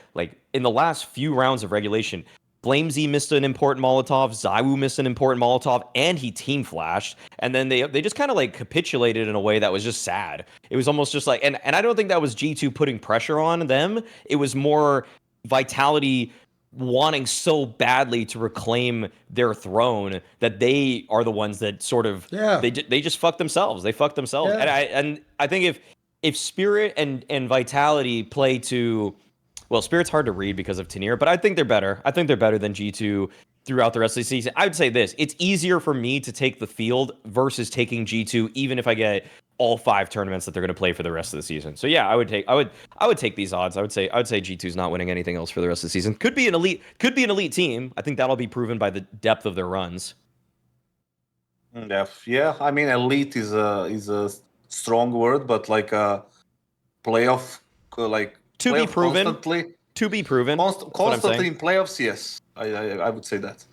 in the last few rounds of regulation. Blamesy missed an important Molotov, ZywOo missed an important Molotov, and he team flashed. And then they just kind of like capitulated in a way that was just sad. It was almost just like, and I don't think that was G2 putting pressure on them. It was more Vitality wanting so badly to reclaim their throne that they are the ones that sort of, they just fucked themselves. They fucked themselves. Yeah. And I think if Spirit and Vitality play to... Well, Spirit's hard to read because of Tenier, but I think they're better. I think they're better than G2 throughout the rest of the season. I would say this. It's easier for me to take the field versus taking G2, even if I get all 5 tournaments that they're going to play for the rest of the season. So yeah, I would take these odds. I would say G2's not winning anything else for the rest of the season. Could be an elite team. I think that'll be proven by the depth of their runs. Yeah. I mean, elite is a strong word, but like a playoff, like to be proven. Constantly. To be proven. Constantly in playoffs, yes. I would say that.